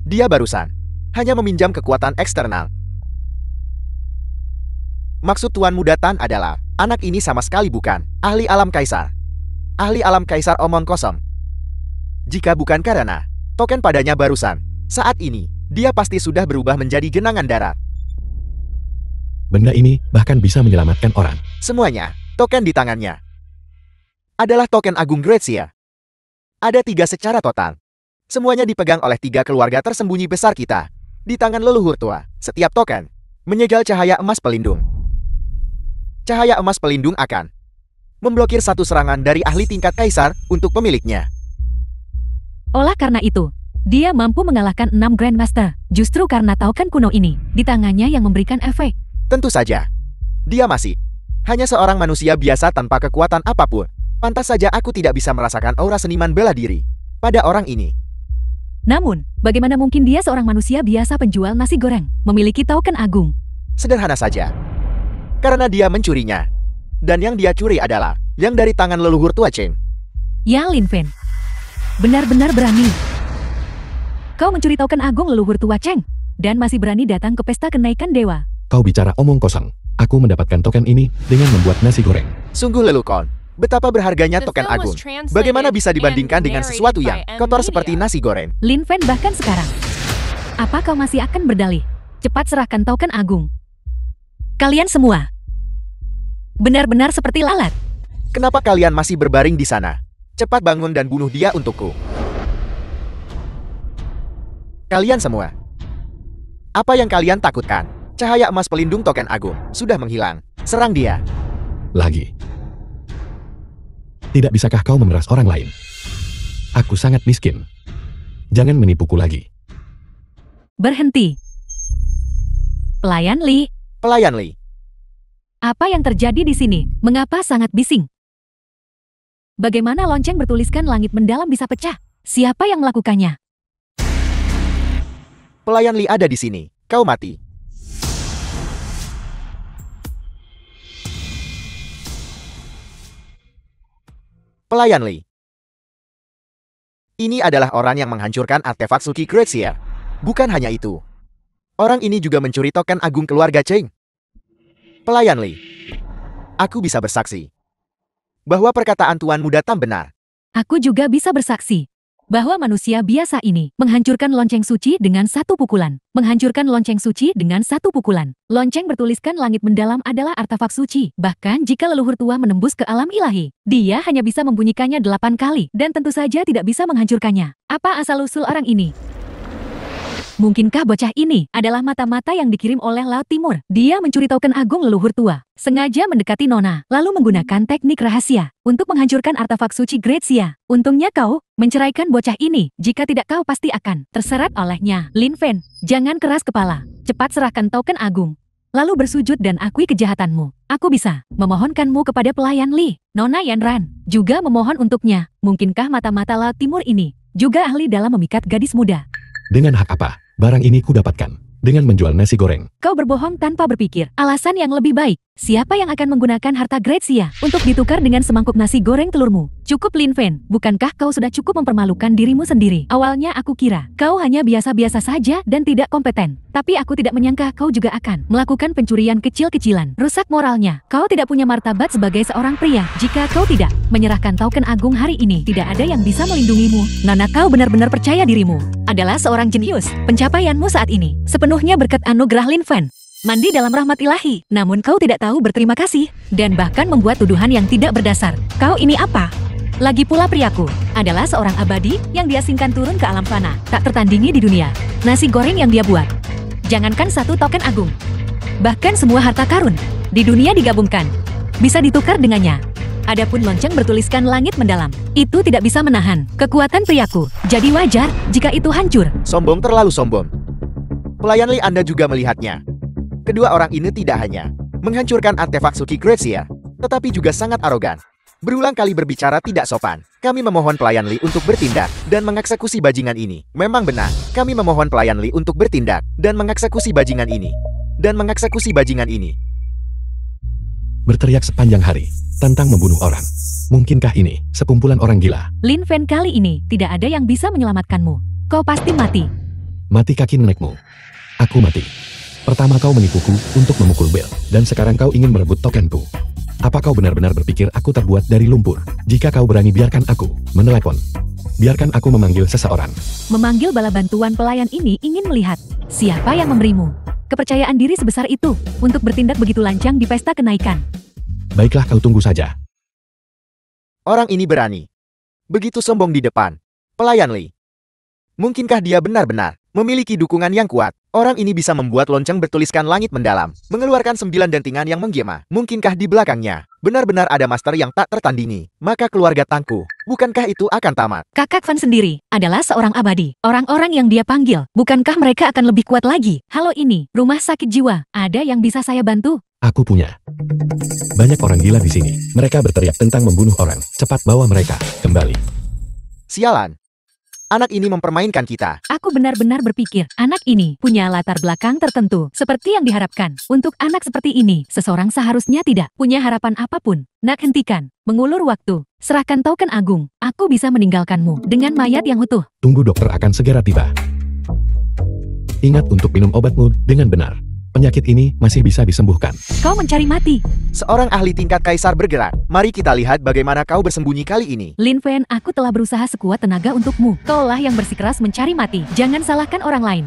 Dia barusan hanya meminjam kekuatan eksternal. Maksud Tuan Muda Tan adalah, anak ini sama sekali bukan ahli alam kaisar. Ahli alam kaisar omong kosong. Jika bukan karena token padanya barusan, saat ini, dia pasti sudah berubah menjadi genangan darat. Benda ini bahkan bisa menyelamatkan orang. Semuanya, token di tangannya adalah token Agung Gracia. Ada 3 secara total. Semuanya dipegang oleh 3 keluarga tersembunyi besar kita. Di tangan leluhur tua, setiap token menyegel cahaya emas pelindung. Cahaya emas pelindung akan memblokir satu serangan dari ahli tingkat kaisar untuk pemiliknya. Olah karena itu, dia mampu mengalahkan 6 Grandmaster. Justru karena token kuno ini, di tangannya yang memberikan efek. Tentu saja, dia masih hanya seorang manusia biasa tanpa kekuatan apapun. Pantas saja aku tidak bisa merasakan aura seniman bela diri pada orang ini. Namun, bagaimana mungkin dia seorang manusia biasa penjual nasi goreng, memiliki token agung? Sederhana saja. Karena dia mencurinya. Dan yang dia curi adalah yang dari tangan leluhur tua Cheng. Ya Lin Fen, benar-benar berani. Kau mencuri token agung leluhur tua Cheng, dan masih berani datang ke pesta kenaikan dewa. Kau bicara omong kosong. Aku mendapatkan token ini dengan membuat nasi goreng. Sungguh lelukon. Betapa berharganya token agung. Bagaimana bisa dibandingkan dengan sesuatu yang kotor seperti nasi goreng? Lin Fen bahkan sekarang. Apa kau masih akan berdalih? Cepat serahkan token agung. Kalian semua benar-benar seperti lalat. Kenapa kalian masih berbaring di sana? Cepat bangun dan bunuh dia untukku. Kalian semua. Apa yang kalian takutkan? Cahaya emas pelindung token agung sudah menghilang. Serang dia. Lagi. Tidak bisakah kau memeras orang lain? Aku sangat miskin. Jangan menipuku lagi. Berhenti. Pelayan Li, Pelayan Li. apa yang terjadi di sini? Mengapa sangat bising? Bagaimana lonceng bertuliskan langit mendalam bisa pecah? Siapa yang melakukannya? Pelayan Li ada di sini. Kau mati. Pelayan Li. Ini adalah orang yang menghancurkan artefak Suki Gracia. Bukan hanya itu. Orang ini juga mencuri token agung keluarga Cheng. Pelayan Li. Aku bisa bersaksi bahwa perkataan Tuan Muda Tam benar. Aku juga bisa bersaksi. bahwa manusia biasa ini menghancurkan lonceng suci dengan satu pukulan. Menghancurkan lonceng suci dengan satu pukulan. Lonceng bertuliskan langit mendalam adalah artefak suci. Bahkan jika leluhur tua menembus ke alam ilahi, dia hanya bisa membunyikannya 8 kali dan tentu saja tidak bisa menghancurkannya. Apa asal-usul orang ini? Mungkinkah bocah ini adalah mata-mata yang dikirim oleh Laut Timur? Dia mencuri token agung leluhur tua, sengaja mendekati Nona, lalu menggunakan teknik rahasia untuk menghancurkan artefak suci Great Xia. Untungnya kau menceraikan bocah ini, jika tidak kau pasti akan terseret olehnya. Lin Fen, jangan keras kepala, cepat serahkan token agung. Lalu bersujud dan akui kejahatanmu. Aku bisa memohonkanmu kepada pelayan Li. Nona Yanran juga memohon untuknya. Mungkinkah mata-mata Laut Timur ini juga ahli dalam memikat gadis muda? Dengan hak apa? Barang ini kudapatkan dengan menjual nasi goreng. Kau berbohong tanpa berpikir. Alasan yang lebih baik. Siapa yang akan menggunakan harta Great Xia untuk ditukar dengan semangkuk nasi goreng telurmu? Cukup Lin Fen, bukankah kau sudah cukup mempermalukan dirimu sendiri? Awalnya aku kira kau hanya biasa-biasa saja dan tidak kompeten. Tapi aku tidak menyangka kau juga akan melakukan pencurian kecil-kecilan. Rusak moralnya. Kau tidak punya martabat sebagai seorang pria. Jika kau tidak menyerahkan token agung hari ini, tidak ada yang bisa melindungimu. Nona, kau benar-benar percaya dirimu adalah seorang jenius. Pencapaianmu saat ini sepenuhnya berkat anugerah Lin Fen. Mandi dalam rahmat ilahi, namun kau tidak tahu berterima kasih, dan bahkan membuat tuduhan yang tidak berdasar. Kau ini apa? Lagi pula priaku adalah seorang abadi yang diasingkan turun ke alam fana, tak tertandingi di dunia. Nasi goreng yang dia buat, jangankan satu token agung, bahkan semua harta karun di dunia digabungkan, bisa ditukar dengannya. Adapun lonceng bertuliskan langit mendalam, itu tidak bisa menahan kekuatan priaku. Jadi wajar jika itu hancur. Sombong, terlalu sombong. Pelayan Li, Anda juga melihatnya. Kedua orang ini tidak hanya menghancurkan artefak suci Great Xia, tetapi juga sangat arogan. Berulang kali berbicara tidak sopan. Kami memohon pelayan Li untuk bertindak dan mengeksekusi bajingan ini. Memang benar, kami memohon pelayan Li untuk bertindak dan mengeksekusi bajingan ini. Berteriak sepanjang hari tentang membunuh orang. Mungkinkah ini sekumpulan orang gila? Lin Fen, kali ini tidak ada yang bisa menyelamatkanmu. Kau pasti mati. Mati kaki nenekmu. Aku mati. Pertama kau menipuku untuk memukul bel, dan sekarang kau ingin merebut tokenku. Apa kau benar-benar berpikir aku terbuat dari lumpur? Jika kau berani, biarkan aku menelepon. Biarkan aku memanggil seseorang. Memanggil bala bantuan pelayan ini ingin melihat siapa yang memberimu kepercayaan diri sebesar itu untuk bertindak begitu lancang di pesta kenaikan. Baiklah, kau tunggu saja. Orang ini berani. Begitu sombong di depan pelayan Li. Mungkinkah dia benar-benar memiliki dukungan yang kuat? Orang ini bisa membuat lonceng bertuliskan langit mendalam, mengeluarkan 9 dentingan yang menggema. Mungkinkah di belakangnya benar-benar ada master yang tak tertandingi? Maka keluarga Tangku, bukankah itu akan tamat? Kakak Fan sendiri adalah seorang abadi. Orang-orang yang dia panggil, bukankah mereka akan lebih kuat lagi? Halo, ini rumah sakit jiwa. Ada yang bisa saya bantu? Aku punya. Banyak orang gila di sini. Mereka berteriak tentang membunuh orang. Cepat bawa mereka kembali. Sialan. Anak ini mempermainkan kita. Aku benar-benar berpikir, anak ini punya latar belakang tertentu, seperti yang diharapkan. Untuk anak seperti ini, seseorang seharusnya tidak punya harapan apapun. Nak, hentikan mengulur waktu. Serahkan token agung. Aku bisa meninggalkanmu dengan mayat yang utuh. Tunggu, dokter akan segera tiba. Ingat untuk minum obatmu dengan benar. Penyakit ini masih bisa disembuhkan. Kau mencari mati. Seorang ahli tingkat kaisar bergerak. Mari kita lihat bagaimana kau bersembunyi kali ini. Lin Fen, aku telah berusaha sekuat tenaga untukmu. Kaulah yang bersikeras mencari mati. Jangan salahkan orang lain.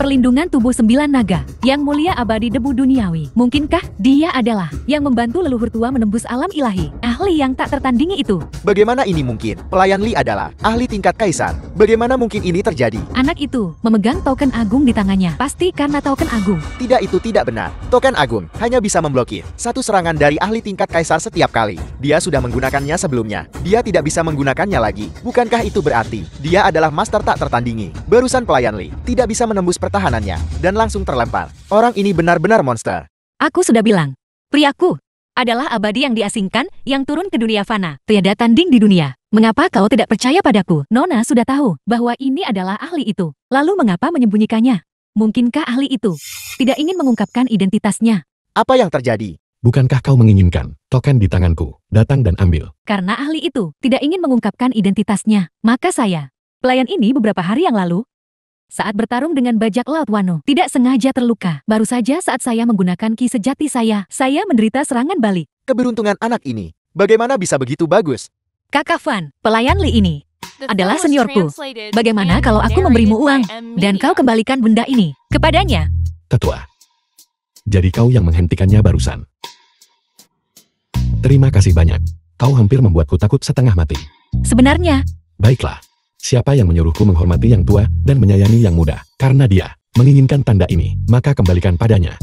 Perlindungan tubuh 9 naga, yang mulia abadi debu duniawi. Mungkinkah dia adalah yang membantu leluhur tua menembus alam ilahi? Ahli yang tak tertandingi itu. Bagaimana ini mungkin? Pelayan Li adalah ahli tingkat kaisar. Bagaimana mungkin ini terjadi? Anak itu memegang token agung di tangannya. Pasti karena token agung. Tidak, itu tidak benar. Token agung hanya bisa memblokir satu serangan dari ahli tingkat kaisar setiap kali. Dia sudah menggunakannya sebelumnya. Dia tidak bisa menggunakannya lagi. Bukankah itu berarti dia adalah master tak tertandingi? Barusan pelayan Li tidak bisa menembus pertahanannya dan langsung terlempar. Orang ini benar-benar monster. Aku sudah bilang, priaku adalah abadi yang diasingkan yang turun ke dunia fana. Tiada tanding di dunia. Mengapa kau tidak percaya padaku? Nona sudah tahu bahwa ini adalah ahli itu. Lalu mengapa menyembunyikannya? Mungkinkah ahli itu tidak ingin mengungkapkan identitasnya? Apa yang terjadi? Bukankah kau menginginkan token di tanganku? Datang dan ambil. Karena ahli itu tidak ingin mengungkapkan identitasnya, maka saya, pelayan ini beberapa hari yang lalu, saat bertarung dengan bajak laut Wano, tidak sengaja terluka. Baru saja saat saya menggunakan ki sejati saya menderita serangan balik. Keberuntungan anak ini. Bagaimana bisa begitu bagus? Kakak Van, pelayan Li ini The adalah film was seniorku. translated Bagaimana and kalau aku memberimu narrated uang by M dan kau Media. kembalikan benda ini kepadanya? Ketua. Jadi kau yang menghentikannya barusan. Terima kasih banyak. Kau hampir membuatku takut setengah mati. Sebenarnya, Baiklah. Siapa yang menyuruhku menghormati yang tua dan menyayangi yang muda? Karena dia menginginkan tanda ini, maka kembalikan padanya.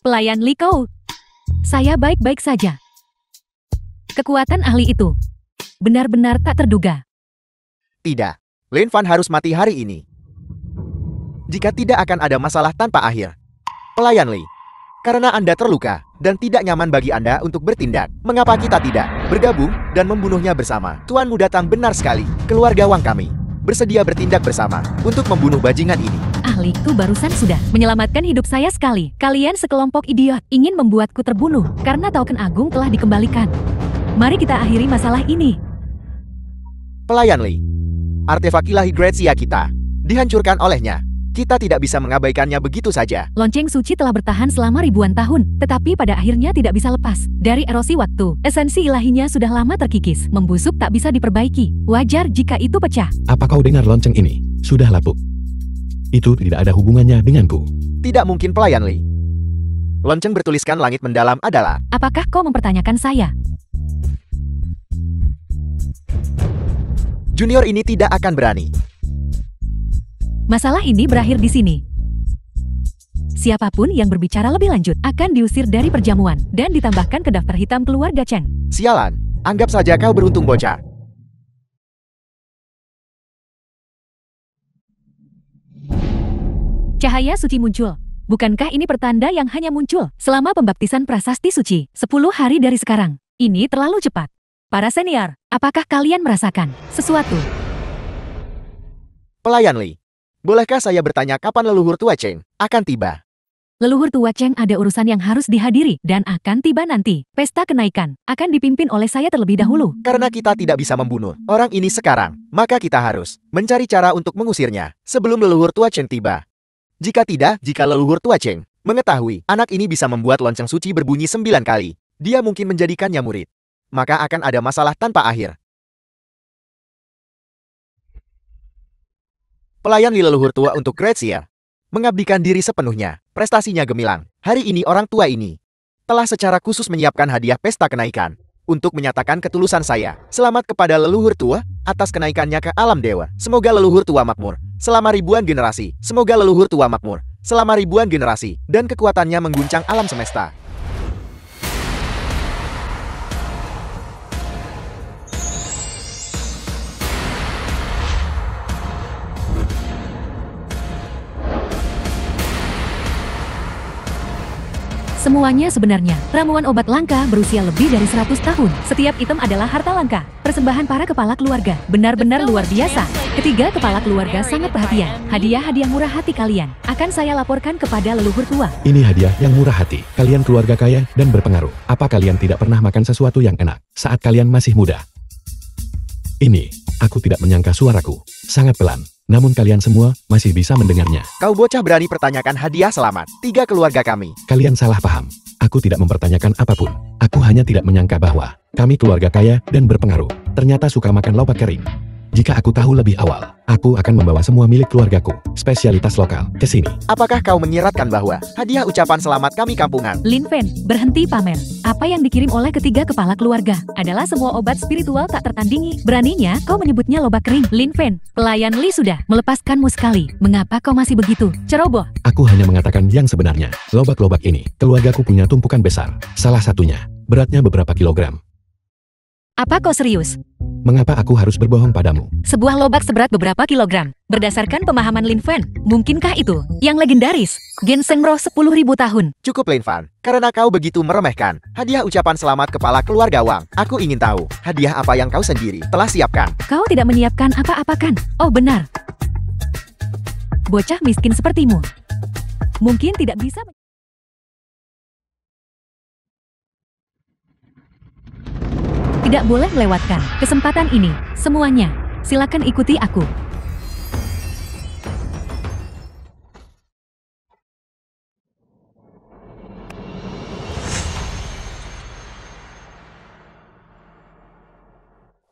pelayan Li Kou. Saya baik-baik saja. Kekuatan ahli itu benar-benar tak terduga. Tidak. Lin Fan harus mati hari ini. Jika tidak akan ada masalah tanpa akhir. Pelayan Li. Karena Anda terluka dan tidak nyaman bagi Anda untuk bertindak, mengapa kita tidak bergabung dan membunuhnya bersama? Tuanmu datang benar sekali. Keluarga Wang kami bersedia bertindak bersama untuk membunuh bajingan ini. Ahli itu barusan sudah menyelamatkan hidup saya sekali. Kalian sekelompok idiot ingin membuatku terbunuh karena token agung telah dikembalikan. Mari kita akhiri masalah ini. Pelayan Li. Artefak ilahi Gracia kita dihancurkan olehnya. Kita tidak bisa mengabaikannya begitu saja. Lonceng suci telah bertahan selama ribuan tahun, tetapi pada akhirnya tidak bisa lepas dari erosi waktu. Esensi ilahinya sudah lama terkikis, membusuk tak bisa diperbaiki. Wajar jika itu pecah. Apa kau dengar lonceng ini? Sudah lapuk. Itu tidak ada hubungannya denganku. Tidak mungkin Pelayan Li. Lonceng bertuliskan langit mendalam adalah. Apakah kau mempertanyakan saya? Junior ini tidak akan berani. Masalah ini berakhir di sini. Siapapun yang berbicara lebih lanjut akan diusir dari perjamuan dan ditambahkan ke daftar hitam keluarga Chen. Sialan. Anggap saja kau beruntung bocah. Cahaya suci muncul. Bukankah ini pertanda yang hanya muncul selama pembaptisan prasasti suci 10 hari dari sekarang? Ini terlalu cepat. Para senior, apakah kalian merasakan sesuatu? Pelayan Li. Bolehkah saya bertanya kapan leluhur tua Cheng akan tiba? Leluhur tua Cheng ada urusan yang harus dihadiri dan akan tiba nanti. Pesta kenaikan akan dipimpin oleh saya terlebih dahulu. Karena kita tidak bisa membunuh orang ini sekarang, maka kita harus mencari cara untuk mengusirnya sebelum leluhur tua Cheng tiba. Jika tidak, jika leluhur tua Cheng mengetahui anak ini bisa membuat lonceng suci berbunyi 9 kali, dia mungkin menjadikannya murid. Maka akan ada masalah tanpa akhir. Pelayan Li leluhur tua untuk Gracia mengabdikan diri sepenuhnya. Prestasinya gemilang. Hari ini orang tua ini telah secara khusus menyiapkan hadiah pesta kenaikan untuk menyatakan ketulusan saya. Selamat kepada leluhur tua atas kenaikannya ke alam dewa. Semoga leluhur tua makmur selama ribuan generasi. Semoga leluhur tua makmur selama ribuan generasi dan kekuatannya mengguncang alam semesta. Semuanya sebenarnya ramuan obat langka berusia lebih dari 100 tahun. Setiap item adalah harta langka. Persembahan para kepala keluarga. Benar-benar luar biasa. Ketiga kepala keluarga sangat perhatian. Hadiah-hadiah murah hati kalian akan saya laporkan kepada leluhur tua. Ini hadiah yang murah hati. Kalian keluarga kaya dan berpengaruh. Apa kalian tidak pernah makan sesuatu yang enak saat kalian masih muda? Ini, aku tidak menyangka suaraku. Sangat pelan. Namun kalian semua masih bisa mendengarnya. Kau bocah berani pertanyakan hadiah selamat 3 keluarga kami. Kalian salah paham. Aku tidak mempertanyakan apapun. Aku hanya tidak menyangka bahwa kami keluarga kaya dan berpengaruh ternyata suka makan lobak kering. Jika aku tahu lebih awal, aku akan membawa semua milik keluargaku, spesialitas lokal, ke sini. Apakah kau menyiratkan bahwa hadiah ucapan selamat kami kampungan? Lin Fen, berhenti pamer. Apa yang dikirim oleh ketiga kepala keluarga adalah semua obat spiritual tak tertandingi. Beraninya kau menyebutnya lobak kering. Lin Fen, pelayan Li sudah melepaskanmu sekali. Mengapa kau masih begitu ceroboh? Aku hanya mengatakan yang sebenarnya. Lobak-lobak ini, keluargaku punya tumpukan besar. Salah satunya, beratnya beberapa kilogram. Apa kau serius? Mengapa aku harus berbohong padamu? Sebuah lobak seberat beberapa kilogram. Berdasarkan pemahaman Lin Fen, mungkinkah itu yang legendaris? Ginseng roh 10.000 tahun. Cukup Lin Fan, karena kau begitu meremehkan hadiah ucapan selamat kepala keluarga Wang. Aku ingin tahu, hadiah apa yang kau sendiri telah siapkan? Kau tidak menyiapkan apa-apa kan? Oh benar. Bocah miskin sepertimu mungkin tidak bisa. Tidak boleh melewatkan kesempatan ini. Semuanya, silakan ikuti aku.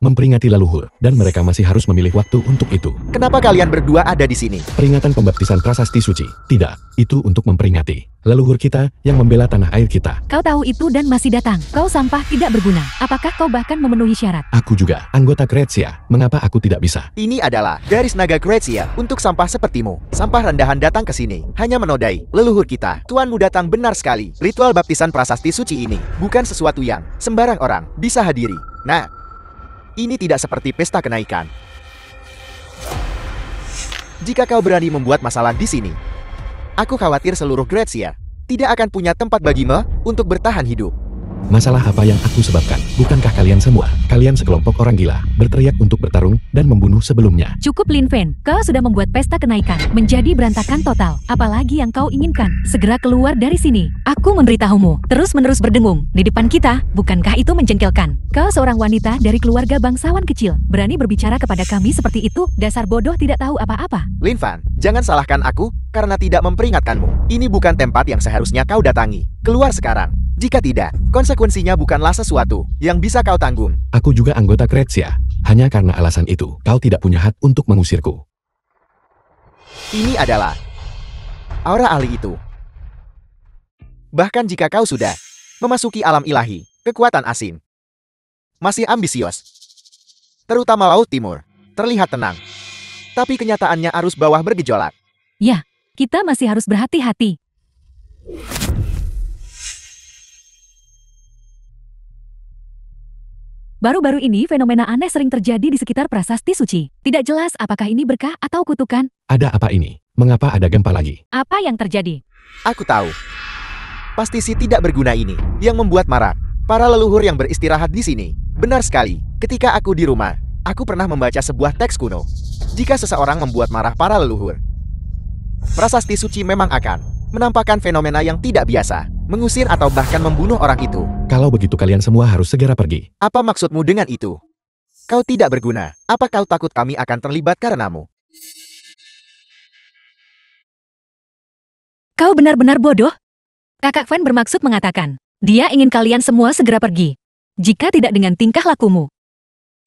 memperingati leluhur, dan mereka masih harus memilih waktu untuk itu. Kenapa kalian berdua ada di sini? Peringatan pembaptisan prasasti suci. Tidak, itu untuk memperingati leluhur kita yang membela tanah air kita. Kau tahu itu dan masih datang. Kau sampah tidak berguna. Apakah kau bahkan memenuhi syarat? Aku juga, anggota Grazia. Mengapa aku tidak bisa? Ini adalah garis naga Grazia untuk sampah sepertimu. Sampah rendahan datang ke sini, hanya menodai leluhur kita. Tuanmu datang benar sekali. Ritual baptisan prasasti suci ini bukan sesuatu yang sembarang orang bisa hadiri. Nah, ini tidak seperti pesta kenaikan. Jika kau berani membuat masalah di sini, aku khawatir seluruh Grazia tidak akan punya tempat bagimu untuk bertahan hidup. Masalah apa yang aku sebabkan? Bukankah kalian semua, kalian sekelompok orang gila, berteriak untuk bertarung dan membunuh sebelumnya? Cukup Lin Fen, kau sudah membuat pesta kenaikan menjadi berantakan total. Apalagi yang kau inginkan? Segera keluar dari sini. Aku memberitahumu, terus-menerus berdengung di depan kita. Bukankah itu menjengkelkan? Kau seorang wanita dari keluarga bangsawan kecil, berani berbicara kepada kami seperti itu? Dasar bodoh tidak tahu apa-apa. Lin Fan, jangan salahkan aku karena tidak memperingatkanmu. Ini bukan tempat yang seharusnya kau datangi. Keluar sekarang. Jika tidak, konsekuensinya bukanlah sesuatu yang bisa kau tanggung. Aku juga anggota Grazia. Hanya karena alasan itu, kau tidak punya hak untuk mengusirku. Ini adalah aura ahli itu. Bahkan jika kau sudah memasuki alam ilahi, kekuatan asing masih ambisius. Terutama Laut Timur, terlihat tenang. Tapi kenyataannya arus bawah bergejolak. Ya, kita masih harus berhati-hati. Baru-baru ini fenomena aneh sering terjadi di sekitar prasasti suci. Tidak jelas apakah ini berkah atau kutukan. Ada apa ini? Mengapa ada gempa lagi? Apa yang terjadi? Aku tahu. Pasti si tidak berguna ini yang membuat marah para leluhur yang beristirahat di sini. Benar sekali, ketika aku di rumah, aku pernah membaca sebuah teks kuno. Jika seseorang membuat marah para leluhur, prasasti suci memang akan menampakkan fenomena yang tidak biasa, mengusir atau bahkan membunuh orang itu. Kalau begitu kalian semua harus segera pergi. Apa maksudmu dengan itu? Kau tidak berguna. Apa kau takut kami akan terlibat karenamu? Kau benar-benar bodoh? Kakak Fan bermaksud mengatakan, dia ingin kalian semua segera pergi. Jika tidak dengan tingkah lakumu,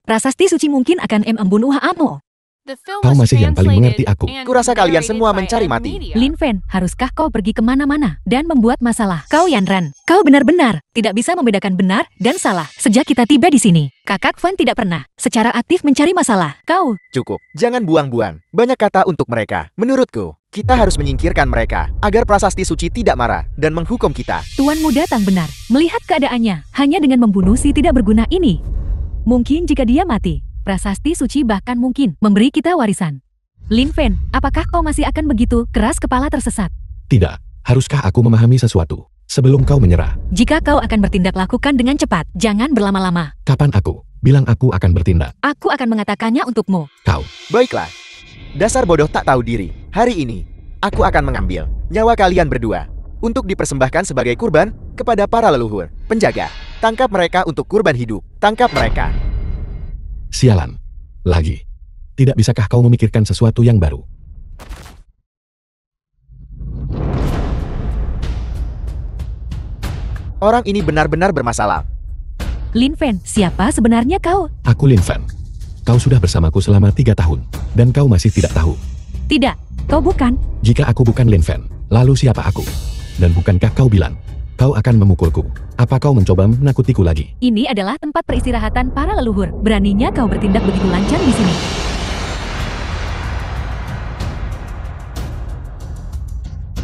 prasasti suci mungkin akan membunuh kamu. The film Kau was masih yang paling mengerti translated aku. and Kurasa kalian narrated semua by mencari M mati. Media. Lin Fen, haruskah kau pergi kemana-mana dan membuat masalah? Kau Yanran, kau benar-benar tidak bisa membedakan benar dan salah. Sejak kita tiba di sini, Kakak Fan tidak pernah secara aktif mencari masalah. Kau, Cukup, jangan buang-buang banyak kata untuk mereka. Menurutku, kita harus menyingkirkan mereka agar prasasti suci tidak marah dan menghukum kita. Tuan Muda Tang benar. Melihat keadaannya, hanya dengan membunuh si tidak berguna ini. Mungkin jika dia mati, prasasti suci bahkan mungkin memberi kita warisan. Lin Fen, apakah kau masih akan begitu keras kepala tersesat? Tidak, haruskah aku memahami sesuatu sebelum kau menyerah? Jika kau akan bertindak, lakukan dengan cepat. Jangan berlama-lama. Kapan aku bilang aku akan bertindak? Aku akan mengatakannya untukmu. Kau, Baiklah, dasar bodoh tak tahu diri. Hari ini, aku akan mengambil nyawa kalian berdua untuk dipersembahkan sebagai kurban kepada para leluhur. Penjaga, tangkap mereka untuk kurban hidup. Tangkap mereka. sialan. Lagi. Tidak bisakah kau memikirkan sesuatu yang baru? Orang ini benar-benar bermasalah. Lin Fen, siapa sebenarnya kau? Aku Lin Fan. Kau sudah bersamaku selama 3 tahun, dan kau masih tidak tahu. Tidak, kau bukan. Jika aku bukan Lin Fan, lalu siapa aku? Dan bukankah kau bilang, kau akan memukulku? Apa kau mencoba menakutiku lagi? Ini adalah tempat peristirahatan para leluhur. Beraninya kau bertindak begitu lancang di sini.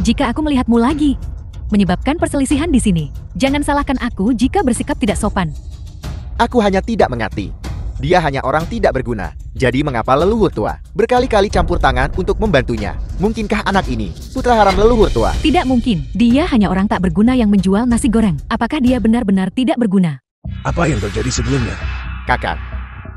Jika aku melihatmu lagi, menyebabkan perselisihan di sini. Jangan salahkan aku jika bersikap tidak sopan. Aku hanya tidak mengerti. Dia hanya orang tidak berguna. Jadi mengapa leluhur tua berkali-kali campur tangan untuk membantunya? Mungkinkah anak ini putra haram leluhur tua? Tidak mungkin. Dia hanya orang tak berguna yang menjual nasi goreng. Apakah dia benar-benar tidak berguna? Apa yang terjadi sebelumnya? Kakak,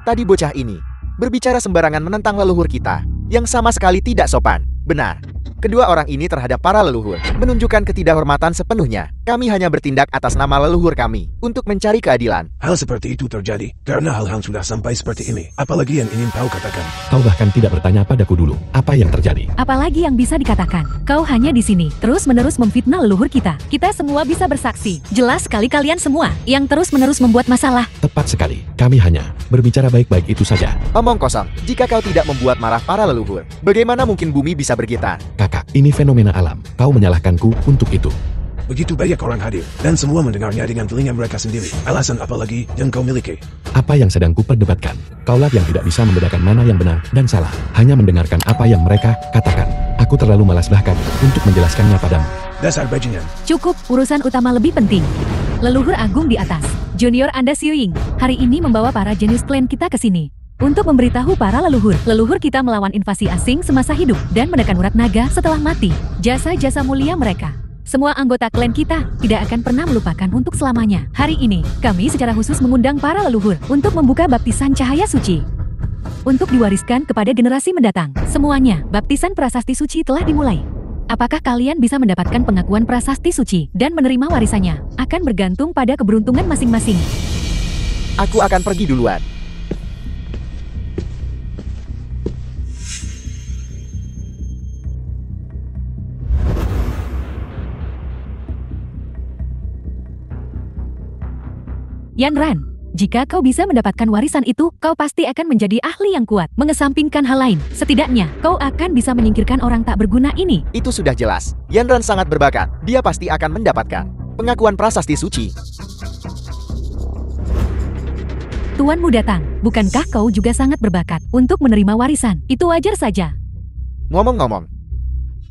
tadi bocah ini berbicara sembarangan menentang leluhur kita yang sama sekali tidak sopan. Benar. Kedua orang ini terhadap para leluhur menunjukkan ketidakhormatan sepenuhnya. Kami hanya bertindak atas nama leluhur kami untuk mencari keadilan. Hal seperti itu terjadi karena hal-hal sudah sampai seperti ini. Apalagi yang ingin kau katakan? Kau bahkan tidak bertanya padaku dulu apa yang terjadi. Apalagi yang bisa dikatakan? Kau hanya di sini, terus-menerus memfitnah leluhur kita. Kita semua bisa bersaksi. Jelas sekali kalian semua yang terus-menerus membuat masalah. Tepat sekali. Kami hanya berbicara baik-baik itu saja. Omong kosong, jika kau tidak membuat marah para leluhur, bagaimana mungkin bumi bisa bergetar? Kakak, ini fenomena alam. Kau menyalahkanku untuk itu. Begitu banyak orang hadir, dan semua mendengarnya dengan telinga mereka sendiri. Alasan apa lagi yang kau miliki? Apa yang sedang kuperdebatkan? Kaulah yang tidak bisa membedakan mana yang benar dan salah. Hanya mendengarkan apa yang mereka katakan. Aku terlalu malas bahkan untuk menjelaskannya padamu. Dasar bajingan. Cukup, urusan utama lebih penting. Leluhur agung di atas. Junior Anda Siuying, hari ini membawa para jenius klan kita ke sini. Untuk memberitahu para leluhur kita melawan invasi asing semasa hidup dan menekan urat naga setelah mati. Jasa-jasa mulia mereka. Semua anggota klan kita tidak akan pernah melupakan untuk selamanya. Hari ini, kami secara khusus mengundang para leluhur untuk membuka baptisan cahaya suci. Untuk diwariskan kepada generasi mendatang. Semuanya, baptisan prasasti suci telah dimulai. Apakah kalian bisa mendapatkan pengakuan prasasti suci dan menerima warisannya? Akan bergantung pada keberuntungan masing-masing. Aku akan pergi duluan. Yan Ran, jika kau bisa mendapatkan warisan itu, kau pasti akan menjadi ahli yang kuat. Mengesampingkan hal lain, setidaknya kau akan bisa menyingkirkan orang tak berguna ini. Itu sudah jelas. Yan Ran sangat berbakat. Dia pasti akan mendapatkan pengakuan prasasti suci. Tuanmu datang, bukankah kau juga sangat berbakat untuk menerima warisan? Itu wajar saja. Ngomong-ngomong,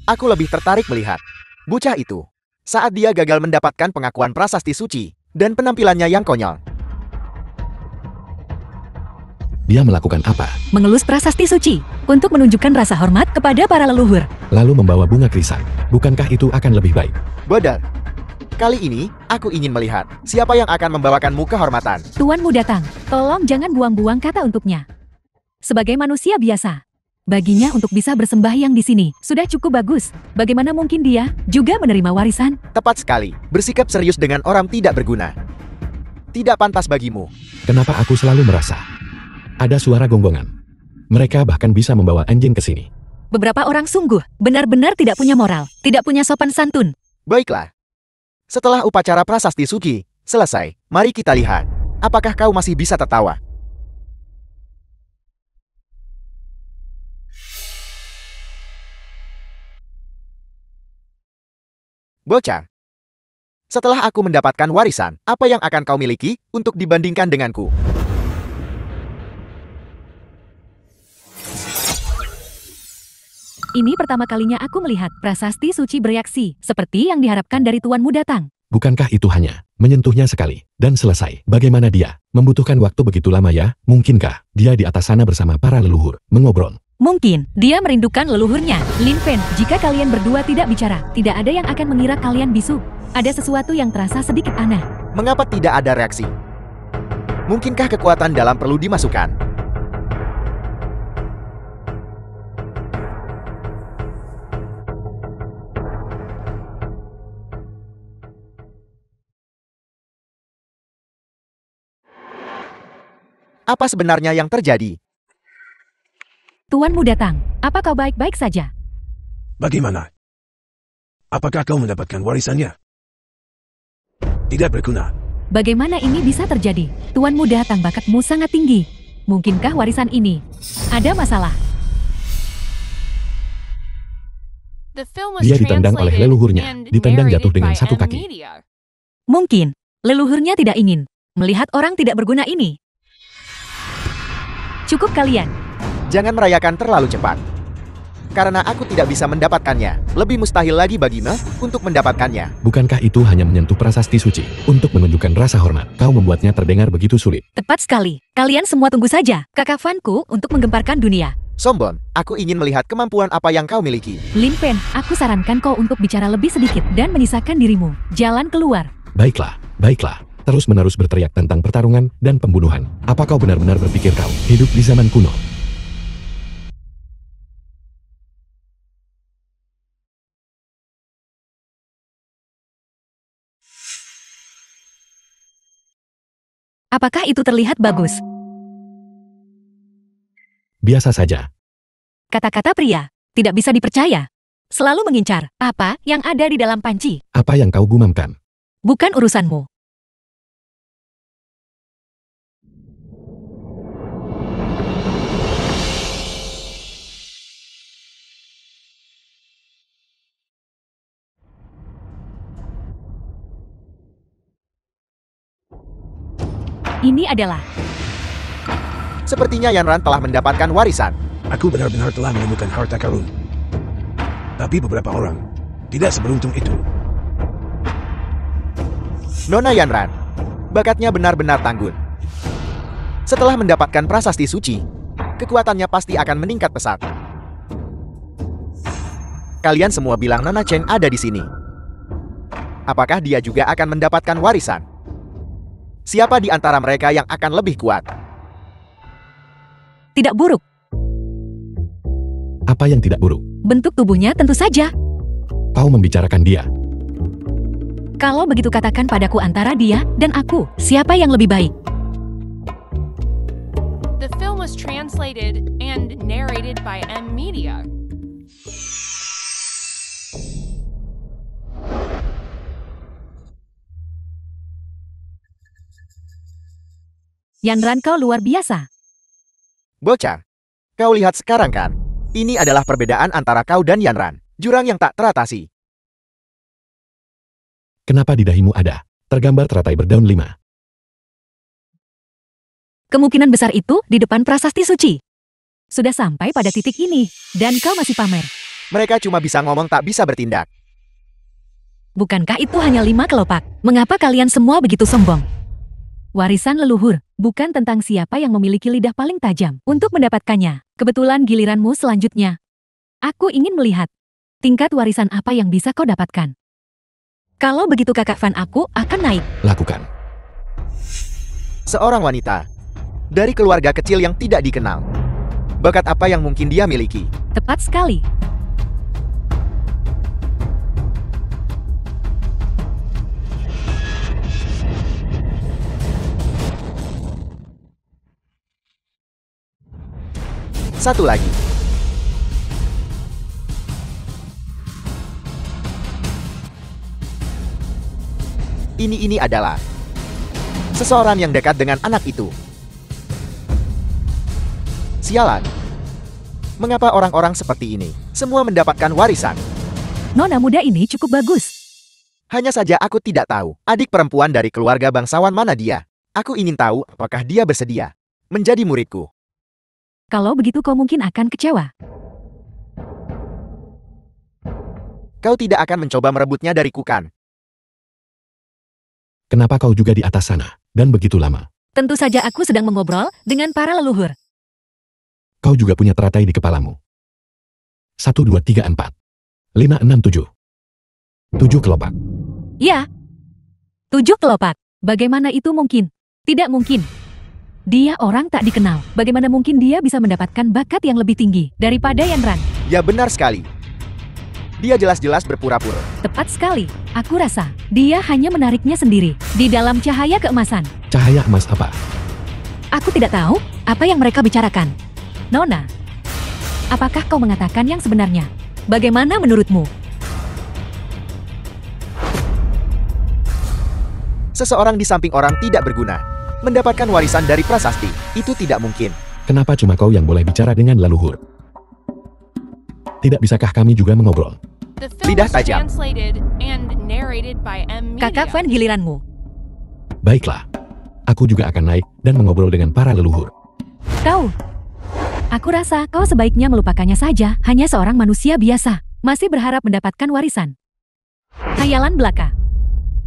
aku lebih tertarik melihat bocah itu saat dia gagal mendapatkan pengakuan prasasti suci dan penampilannya yang konyol. Dia melakukan apa? Mengelus prasasti suci untuk menunjukkan rasa hormat kepada para leluhur. Lalu membawa bunga krisan. Bukankah itu akan lebih baik? Bodoh. Kali ini, aku ingin melihat siapa yang akan membawakanmu kehormatan. Tuanmu datang, tolong jangan buang-buang kata untuknya. Sebagai manusia biasa, baginya untuk bisa bersembahyang di sini sudah cukup bagus. Bagaimana mungkin dia juga menerima warisan? Tepat sekali, bersikap serius dengan orang tidak berguna. Tidak pantas bagimu. Kenapa aku selalu merasa ada suara gonggongan? Mereka bahkan bisa membawa anjing ke sini. Beberapa orang sungguh benar-benar tidak punya moral, tidak punya sopan santun. Baiklah. Setelah upacara prasasti suci selesai, mari kita lihat. Apakah kau masih bisa tertawa? Bocah. Setelah aku mendapatkan warisan, apa yang akan kau miliki untuk dibandingkan denganku? Ini pertama kalinya aku melihat prasasti suci bereaksi, seperti yang diharapkan dari tuanmu datang. Bukankah itu hanya menyentuhnya sekali dan selesai? Bagaimana dia membutuhkan waktu begitu lama ya? Mungkinkah dia di atas sana bersama para leluhur, mengobrol? Mungkin, dia merindukan leluhurnya. Lin Fen, jika kalian berdua tidak bicara, tidak ada yang akan mengira kalian bisu. Ada sesuatu yang terasa sedikit aneh. Mengapa tidak ada reaksi? Mungkinkah kekuatan dalam perlu dimasukkan? Apa sebenarnya yang terjadi? Tuanmu datang. Apa kau baik-baik saja? Bagaimana? Apakah kau mendapatkan warisannya? Tidak berguna. Bagaimana ini bisa terjadi? Tuanmu datang, bakatmu sangat tinggi. Mungkinkah warisan ini ada masalah? Dia ditendang oleh leluhurnya, ditendang jatuh dengan satu kaki. Mungkin, leluhurnya tidak ingin melihat orang tidak berguna ini. Cukup kalian. Jangan merayakan terlalu cepat. Karena aku tidak bisa mendapatkannya, lebih mustahil lagi bagimu untuk mendapatkannya. Bukankah itu hanya menyentuh prasasti suci untuk menunjukkan rasa hormat? Kau membuatnya terdengar begitu sulit. Tepat sekali. Kalian semua tunggu saja. Kakak Fanku untuk menggemparkan dunia. Sombong, aku ingin melihat kemampuan apa yang kau miliki. Lin Fen, aku sarankan kau untuk bicara lebih sedikit dan menyisakan dirimu. Jalan keluar. Baiklah, baiklah. Terus-menerus berteriak tentang pertarungan dan pembunuhan. Apa kau benar-benar berpikir kau hidup di zaman kuno? Apakah itu terlihat bagus? Biasa saja. Kata-kata pria, tidak bisa dipercaya. Selalu mengincar apa yang ada di dalam panci. Apa yang kau gumamkan? Bukan urusanmu. Ini adalah Sepertinya Yanran telah mendapatkan warisan. Aku benar-benar telah menemukan harta karun. Tapi beberapa orang tidak seberuntung itu. Nona Yanran, bakatnya benar-benar tangguh. Setelah mendapatkan prasasti suci, kekuatannya pasti akan meningkat pesat. Kalian semua bilang Nona Cheng ada di sini. Apakah dia juga akan mendapatkan warisan? Siapa di antara mereka yang akan lebih kuat? tidak buruk. Apa yang tidak buruk? Bentuk tubuhnya tentu saja. Kau membicarakan dia. Kalau begitu katakan padaku antara dia dan aku, siapa yang lebih baik? The film was translated and narrated by M Media. Yanran, kau luar biasa. Bocah, kau lihat sekarang kan? Ini adalah perbedaan antara kau dan Yanran. Jurang yang tak teratasi. Kenapa di dahimu ada tergambar teratai berdaun 5? Kemungkinan besar itu di depan prasasti suci. Sudah sampai pada titik ini, dan kau masih pamer. Mereka cuma bisa ngomong tak bisa bertindak. Bukankah itu hanya 5 kelopak? Mengapa kalian semua begitu sombong? Warisan leluhur, bukan tentang siapa yang memiliki lidah paling tajam untuk mendapatkannya. Kebetulan giliranmu selanjutnya. Aku ingin melihat tingkat warisan apa yang bisa kau dapatkan. Kalau begitu kakak Van aku akan naik. Lakukan. Seorang wanita dari keluarga kecil yang tidak dikenal. Bakat apa yang mungkin dia miliki? Tepat sekali. Satu lagi. Ini adalah seseorang yang dekat dengan anak itu. Sialan. Mengapa orang-orang seperti ini semua mendapatkan warisan? Nona muda ini cukup bagus. Hanya saja aku tidak tahu adik perempuan dari keluarga bangsawan mana dia. Aku ingin tahu apakah dia bersedia menjadi muridku. Kalau begitu kau mungkin akan kecewa. Kau tidak akan mencoba merebutnya dariku kan? Kenapa kau juga di atas sana dan begitu lama? Tentu saja aku sedang mengobrol dengan para leluhur. Kau juga punya teratai di kepalamu. 1, 2, 3, 4, 5, 6, 7. 7 kelopak. Ya. 7 kelopak. Bagaimana itu mungkin? Tidak mungkin. Dia orang tak dikenal. Bagaimana mungkin dia bisa mendapatkan bakat yang lebih tinggi daripada Yanran? Ya benar sekali. Dia jelas-jelas berpura-pura. Tepat sekali. Aku rasa dia hanya menariknya sendiri di dalam cahaya keemasan. Cahaya emas apa? Aku tidak tahu apa yang mereka bicarakan. Nona, apakah kau mengatakan yang sebenarnya? Bagaimana menurutmu? Seseorang di samping orang tidak berguna. Mendapatkan warisan dari prasasti, itu tidak mungkin. Kenapa cuma kau yang boleh bicara dengan leluhur? Tidak bisakah kami juga mengobrol? The film Lidah was tajam. translated and narrated by M Media. Kakak Van, giliranmu. Baiklah. Aku juga akan naik dan mengobrol dengan para leluhur. Kau. Aku rasa kau sebaiknya melupakannya saja, hanya seorang manusia biasa. Masih berharap mendapatkan warisan. Hayalan belaka.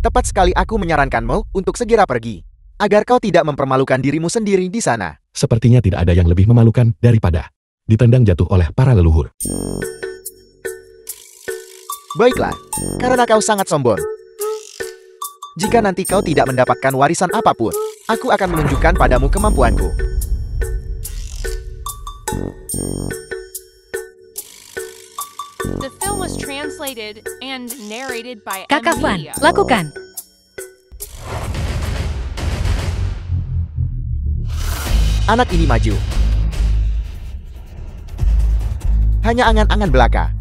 Tepat sekali aku menyarankanmu untuk segera pergi. Agar kau tidak mempermalukan dirimu sendiri di sana. Sepertinya tidak ada yang lebih memalukan daripada ditendang jatuh oleh para leluhur. Baiklah, karena kau sangat sombong. Jika nanti kau tidak mendapatkan warisan apapun, aku akan menunjukkan padamu kemampuanku. The film was translated and narrated by M Kakak Van, Media. lakukan. Anak ini maju. Hanya angan-angan belaka.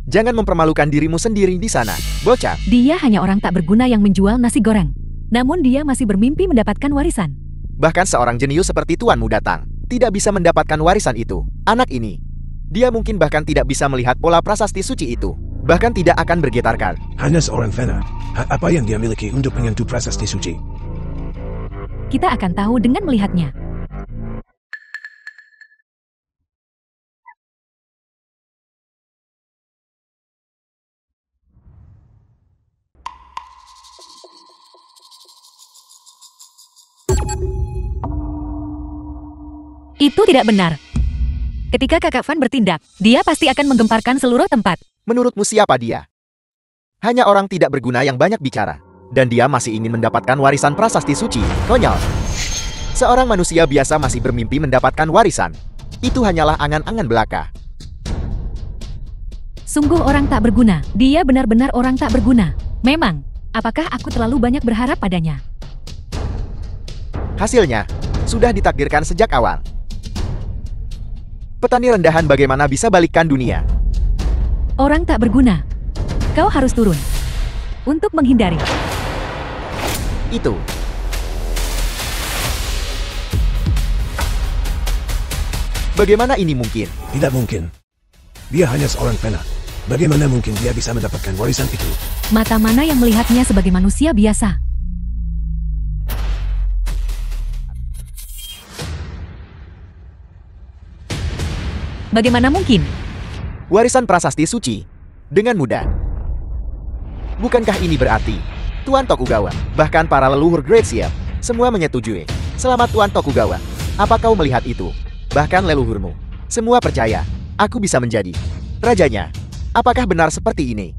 Jangan mempermalukan dirimu sendiri di sana, bocah. Dia hanya orang tak berguna yang menjual nasi goreng. Namun dia masih bermimpi mendapatkan warisan. Bahkan seorang jenius seperti tuanmu datang, tidak bisa mendapatkan warisan itu. Anak ini, dia mungkin bahkan tidak bisa melihat pola prasasti suci itu. Bahkan tidak akan bergetarkan. Hanya seorang Vena. Apa yang dia miliki untuk menyentuh prasasti suci? Kita akan tahu dengan melihatnya. Itu tidak benar. Ketika Kakak Van bertindak, dia pasti akan menggemparkan seluruh tempat. Menurutmu siapa dia? Hanya orang tidak berguna yang banyak bicara. Dan dia masih ingin mendapatkan warisan prasasti suci. Konyol. Seorang manusia biasa masih bermimpi mendapatkan warisan. Itu hanyalah angan-angan belaka. Sungguh orang tak berguna. Dia benar-benar orang tak berguna. Memang, apakah aku terlalu banyak berharap padanya? Hasilnya, sudah ditakdirkan sejak awal. Petani rendahan bagaimana bisa balikkan dunia? Orang tak berguna. Kau harus turun. Untuk menghindari. Itu. Bagaimana ini mungkin? Tidak mungkin. Dia hanya seorang Vena. Bagaimana mungkin dia bisa mendapatkan warisan itu? Mata mana yang melihatnya sebagai manusia biasa? Bagaimana mungkin? Warisan prasasti suci. Dengan mudah. Bukankah ini berarti Tuan Tokugawa, bahkan para leluhur Great Seal, semua menyetujui. Selamat Tuan Tokugawa. Apa kau melihat itu? Bahkan leluhurmu. Semua percaya. Aku bisa menjadi rajanya. Apakah benar seperti ini?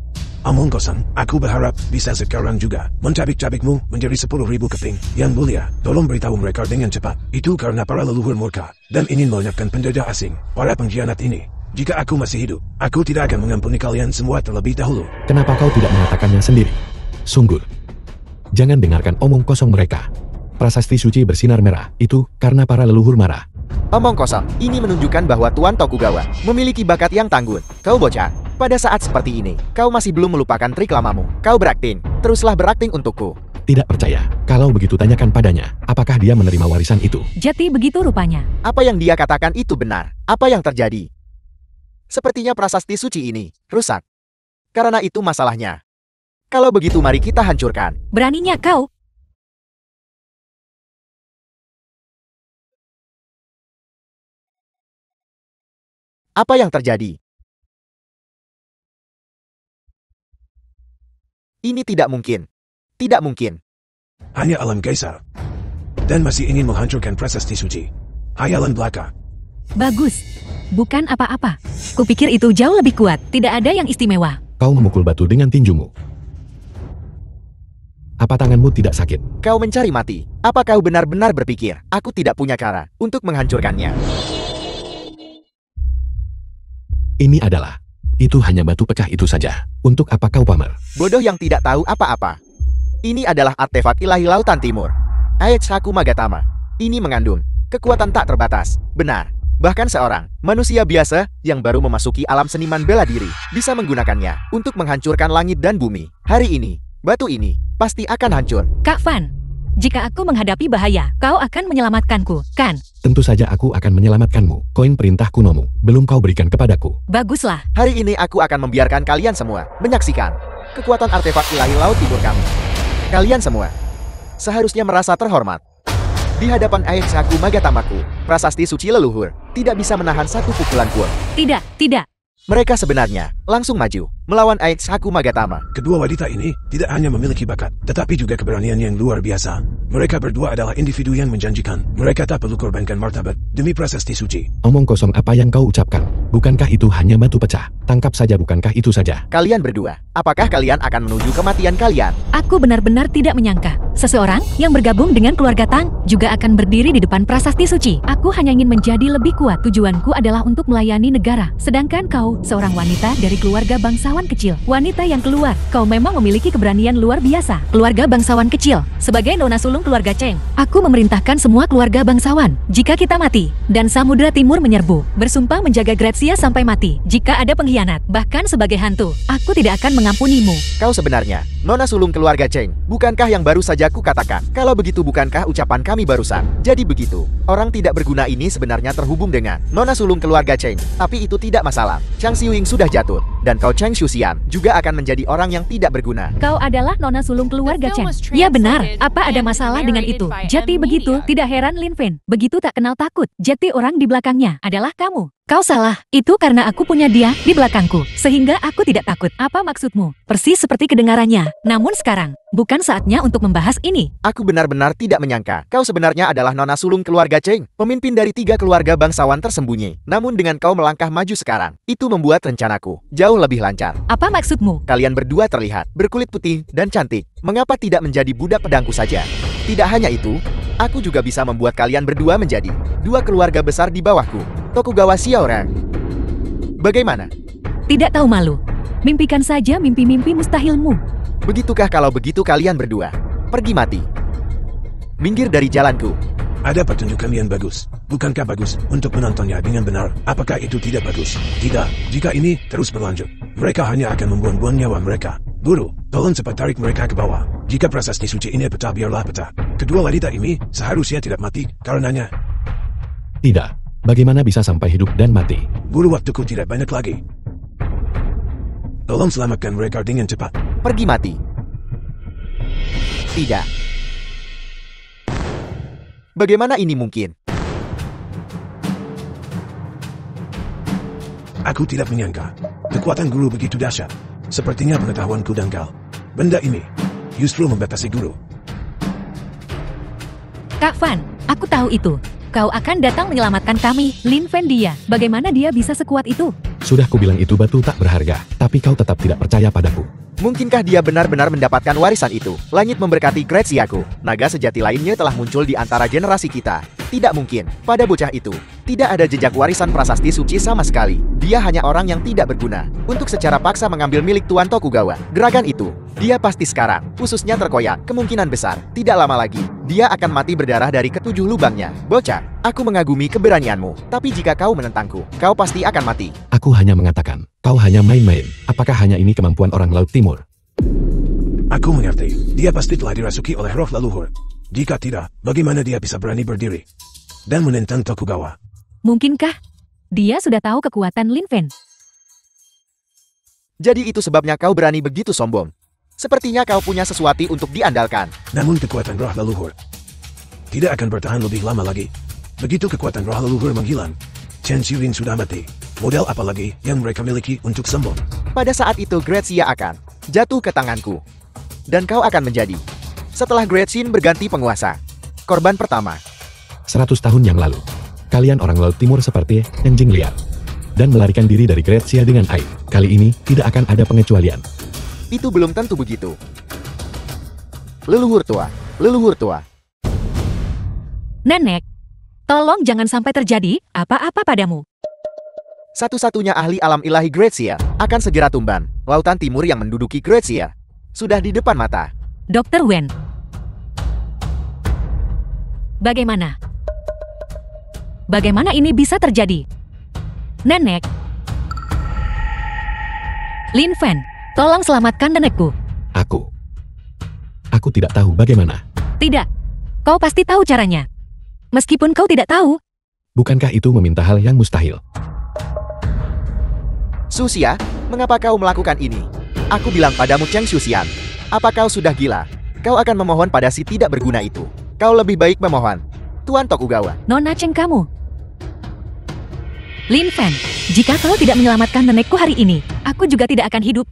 Omong kosong. Aku berharap bisa sekarang juga mencabik-cabikmu menjadi 10.000 keping. Yang mulia, tolong beritahu mereka dengan cepat. Itu karena para leluhur murka dan ingin melenyapkan penjajah asing, para pengkhianat ini. Jika aku masih hidup, aku tidak akan mengampuni kalian semua terlebih dahulu. Kenapa kau tidak mengatakannya sendiri? Sungguh. Jangan dengarkan omong kosong mereka. Prasasti suci bersinar merah, itu karena para leluhur marah. Omong kosong, ini menunjukkan bahwa Tuan Tokugawa memiliki bakat yang tangguh. Kau bocah, pada saat seperti ini, kau masih belum melupakan trik lamamu. Kau berakting, teruslah berakting untukku. Tidak percaya. Kalau begitu tanyakan padanya, apakah dia menerima warisan itu? Jati begitu rupanya. Apa yang dia katakan itu benar. Apa yang terjadi? Sepertinya prasasti suci ini rusak. Karena itu masalahnya. Kalau begitu mari kita hancurkan. Beraninya kau? Apa yang terjadi? Ini tidak mungkin. Tidak mungkin. Hanya alam kaisar. Dan masih ingin menghancurkan prasasti suci. Hayalan belaka. Bagus. Bukan apa-apa. Kupikir itu jauh lebih kuat. Tidak ada yang istimewa. Kau memukul batu dengan tinjumu. Apa tanganmu tidak sakit? Kau mencari mati. Apa kau benar-benar berpikir aku tidak punya cara untuk menghancurkannya? Ini adalah. Itu hanya batu pecah itu saja. Untuk apa kau pamer? Bodoh yang tidak tahu apa-apa. Ini adalah artefak ilahi lautan timur. Aetsaku Magatama. Ini mengandung kekuatan tak terbatas. Benar. Bahkan seorang manusia biasa yang baru memasuki alam seniman bela diri bisa menggunakannya untuk menghancurkan langit dan bumi. Hari ini, batu ini pasti akan hancur. Kak Van, jika aku menghadapi bahaya, kau akan menyelamatkanku, kan? Tentu saja aku akan menyelamatkanmu. Koin perintah kunomu belum kau berikan kepadaku. Baguslah. Hari ini aku akan membiarkan kalian semua menyaksikan kekuatan artefak ilahi laut timur kami. Kalian semua seharusnya merasa terhormat. Di hadapan Aetsaku Magatamaku, prasasti suci leluhur, tidak bisa menahan satu pukulan pun. Tidak, tidak. Mereka sebenarnya langsung maju melawan Aetsaku Magatama. Kedua wanita ini tidak hanya memiliki bakat, tetapi juga keberanian yang luar biasa. Mereka berdua adalah individu yang menjanjikan. Mereka tak perlu korbankan martabat demi prasasti suci. Omong kosong apa yang kau ucapkan? Bukankah itu hanya batu pecah? Tangkap saja, bukankah itu saja? Kalian berdua, apakah kalian akan menuju kematian kalian? Aku benar-benar tidak menyangka. Seseorang yang bergabung dengan keluarga Tang juga akan berdiri di depan prasasti suci. Aku hanya ingin menjadi lebih kuat. Tujuanku adalah untuk melayani negara. Sedangkan kau, seorang wanita dari dari keluarga bangsawan kecil. Wanita yang keluar, kau memang memiliki keberanian luar biasa. Keluarga bangsawan kecil, sebagai nona sulung keluarga Cheng, aku memerintahkan semua keluarga bangsawan. Jika kita mati, dan Samudra Timur menyerbu, bersumpah menjaga Grazia sampai mati. Jika ada pengkhianat, bahkan sebagai hantu, aku tidak akan mengampunimu. Kau sebenarnya nona sulung keluarga Cheng, bukankah yang baru saja ku katakan? Kalau begitu bukankah ucapan kami barusan? Jadi begitu, orang tidak berguna ini sebenarnya terhubung dengan nona sulung keluarga Cheng. Tapi itu tidak masalah. Chang Xiuying sudah jatuh, dan kau Cheng Shuxian juga akan menjadi orang yang tidak berguna. Kau adalah nona sulung keluarga Cheng. Ya benar, apa ada masalah dengan itu? Jati begitu, tidak heran Lin Fen begitu tak kenal takut. Jati orang di belakangnya adalah kamu. Kau salah, itu karena aku punya dia di belakangku, sehingga aku tidak takut. Apa maksudmu? Persis seperti kedengarannya. Namun sekarang, bukan saatnya untuk membahas ini. Aku benar-benar tidak menyangka kau sebenarnya adalah nona sulung keluarga Cheng, pemimpin dari 3 keluarga bangsawan tersembunyi. Namun dengan kau melangkah maju sekarang, itu membuat rencanaku jauh lebih lancar. Apa maksudmu? Kalian berdua terlihat berkulit putih dan cantik. Mengapa tidak menjadi budak pedangku saja? Tidak hanya itu, aku juga bisa membuat kalian berdua menjadi 2 keluarga besar di bawahku. Tokugawa Xiaorang. Bagaimana? Tidak tahu malu. Mimpikan saja mimpi-mimpi mustahilmu. Begitukah kalau begitu kalian berdua pergi mati? Minggir dari jalanku. Ada pertunjukan yang bagus. Bukankah bagus untuk menontonnya dengan benar? Apakah itu tidak bagus? Tidak. Jika ini terus berlanjut, mereka hanya akan membuang-buang nyawa mereka. Guru, tolong cepat tarik mereka ke bawah. Jika prasasti suci ini pecah, biarlah pecah. Kedua wanita ini seharusnya tidak mati karenanya. Tidak. Bagaimana bisa sampai hidup dan mati? Guru, waktuku tidak banyak lagi. Tolong selamatkan mereka dengan cepat. Pergi mati. Tidak. Bagaimana ini mungkin? Aku tidak menyangka kekuatan guru begitu dahsyat. Sepertinya pengetahuanku dangkal. Benda ini justru membatasi guru. Kak Fan, aku tahu itu. Kau akan datang menyelamatkan kami. Lin Fen dia, bagaimana dia bisa sekuat itu? Sudah kubilang itu batu tak berharga, tapi kau tetap tidak percaya padaku. Mungkinkah dia benar-benar mendapatkan warisan itu? Langit memberkati Graziaku. Naga sejati lainnya telah muncul di antara generasi kita. Tidak mungkin, pada bocah itu, tidak ada jejak warisan prasasti suci sama sekali. Dia hanya orang yang tidak berguna, untuk secara paksa mengambil milik Tuan Tokugawa. Gerakan itu, dia pasti sekarang, ususnya terkoyak, kemungkinan besar. Tidak lama lagi, dia akan mati berdarah dari ke-7 lubangnya. Bocah, aku mengagumi keberanianmu, tapi jika kau menentangku, kau pasti akan mati. Aku hanya mengatakan, kau hanya main-main. Apakah hanya ini kemampuan orang Laut Timur? Aku mengerti, dia pasti telah dirasuki oleh roh leluhur. Jika tidak, bagaimana dia bisa berani berdiri dan menentang Tokugawa? Mungkinkah dia sudah tahu kekuatan Lin Fen? Jadi itu sebabnya kau berani begitu sombong. Sepertinya kau punya sesuatu untuk diandalkan. Namun kekuatan roh leluhur tidak akan bertahan lebih lama lagi. Begitu kekuatan roh leluhur menghilang, Chen Xiuyin sudah mati. Modal apa lagi yang mereka miliki untuk sombong? Pada saat itu Grazia akan jatuh ke tanganku. Dan kau akan menjadi, setelah Gretchen berganti penguasa, korban pertama. 100 tahun yang lalu, kalian orang Laut Timur seperti anjing liar dan melarikan diri dari Grazia dengan air. Kali ini tidak akan ada pengecualian. Itu belum tentu begitu. Leluhur tua, leluhur tua. Nenek, tolong jangan sampai terjadi apa-apa padamu. Satu-satunya ahli alam ilahi Grazia akan segera tumban. Lautan Timur yang menduduki Grazia sudah di depan mata. Dr. Wen. Bagaimana? Bagaimana ini bisa terjadi? Nenek. Lin Fen, tolong selamatkan nenekku. Aku tidak tahu bagaimana. Tidak. Kau pasti tahu caranya. Meskipun kau tidak tahu. Bukankah itu meminta hal yang mustahil? Susia, mengapa kau melakukan ini? Aku bilang padamu Cheng Shuxian. Apa kau sudah gila? Kau akan memohon pada si tidak berguna itu. Kau lebih baik memohon Tuan Tokugawa. Nona Cheng kamu. Lin Fen, jika kau tidak menyelamatkan nenekku hari ini, aku juga tidak akan hidup.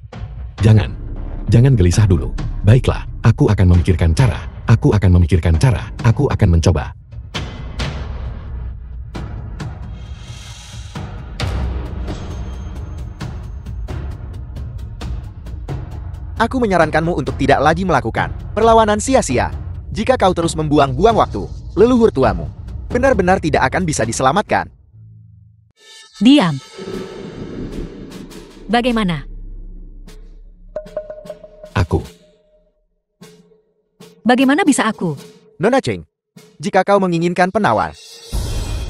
Jangan gelisah dulu. Baiklah, aku akan memikirkan cara. Aku akan mencoba. Aku menyarankanmu untuk tidak lagi melakukan perlawanan sia-sia. Jika kau terus membuang-buang waktu, leluhur tuamu benar-benar tidak akan bisa diselamatkan. Diam. Bagaimana? Aku. Bagaimana bisa aku? Nona Cheng, jika kau menginginkan penawar,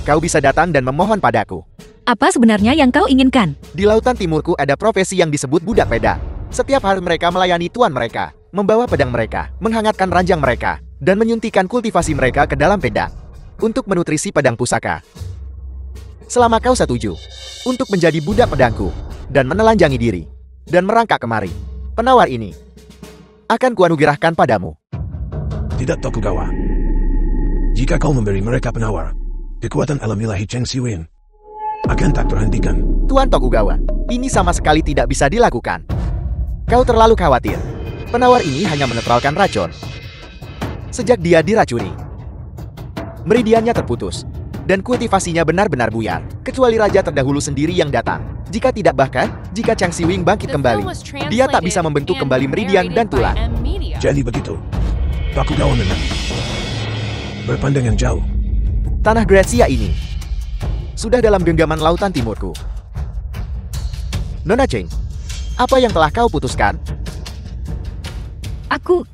kau bisa datang dan memohon padaku. Apa sebenarnya yang kau inginkan? Di lautan timurku ada profesi yang disebut budak pedang. Setiap hari mereka melayani tuan mereka, membawa pedang mereka, menghangatkan ranjang mereka, dan menyuntikkan kultivasi mereka ke dalam pedang untuk menutrisi pedang pusaka. Selama kau setuju untuk menjadi budak pedangku dan menelanjangi diri dan merangkak kemari, penawar ini akan kuanugerahkan padamu. Tidak, Tokugawa. Jika kau memberi mereka penawar, kekuatan alam ilahi Cheng Siwen akan tak terhentikan. Tuan Tokugawa, ini sama sekali tidak bisa dilakukan. Kau terlalu khawatir. Penawar ini hanya menetralkan racun. Sejak dia diracuni, meridiannya terputus, dan kultivasinya benar-benar buyar, kecuali raja terdahulu sendiri yang datang. Jika tidak, bahkan jika Cheng Siwing bangkit kembali, dia tak bisa membentuk kembali meridian dan tulang. Jadi begitu. Tokugawa memang berpandangan jauh. Tanah Gracia ini sudah dalam genggaman lautan timurku. Nona Cheng, apa yang telah kau putuskan? Aku...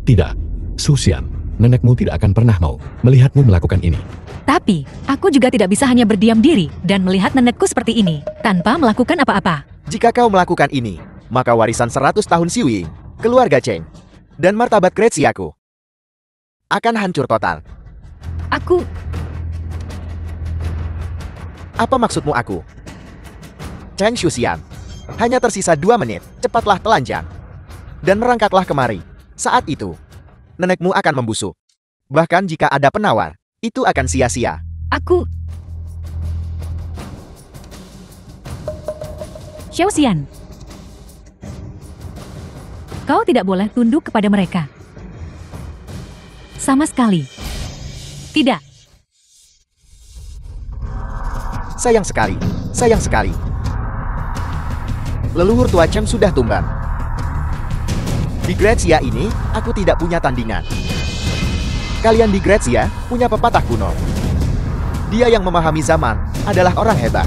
Tidak. Susian, nenekmu tidak akan pernah mau melihatmu melakukan ini. Tapi, aku juga tidak bisa hanya berdiam diri dan melihat nenekku seperti ini, tanpa melakukan apa-apa. Jika kau melakukan ini, maka warisan 100 tahun Siwing, keluarga Cheng, dan martabat Graciaku akan hancur total. Aku... Apa maksudmu aku? Cheng Shuxian, hanya tersisa 2 menit, cepatlah telanjang. Dan merangkaklah kemari. Saat itu, nenekmu akan membusuk. Bahkan jika ada penawar, itu akan sia-sia. Aku... Xiaoxian. Kau tidak boleh tunduk kepada mereka. Sama sekali. Tidak. Sayang sekali, sayang sekali. Leluhur tua Cheng sudah tumbang. Di Gracia ini, aku tidak punya tandingan. Kalian di Gracia punya pepatah kuno. Dia yang memahami zaman adalah orang hebat.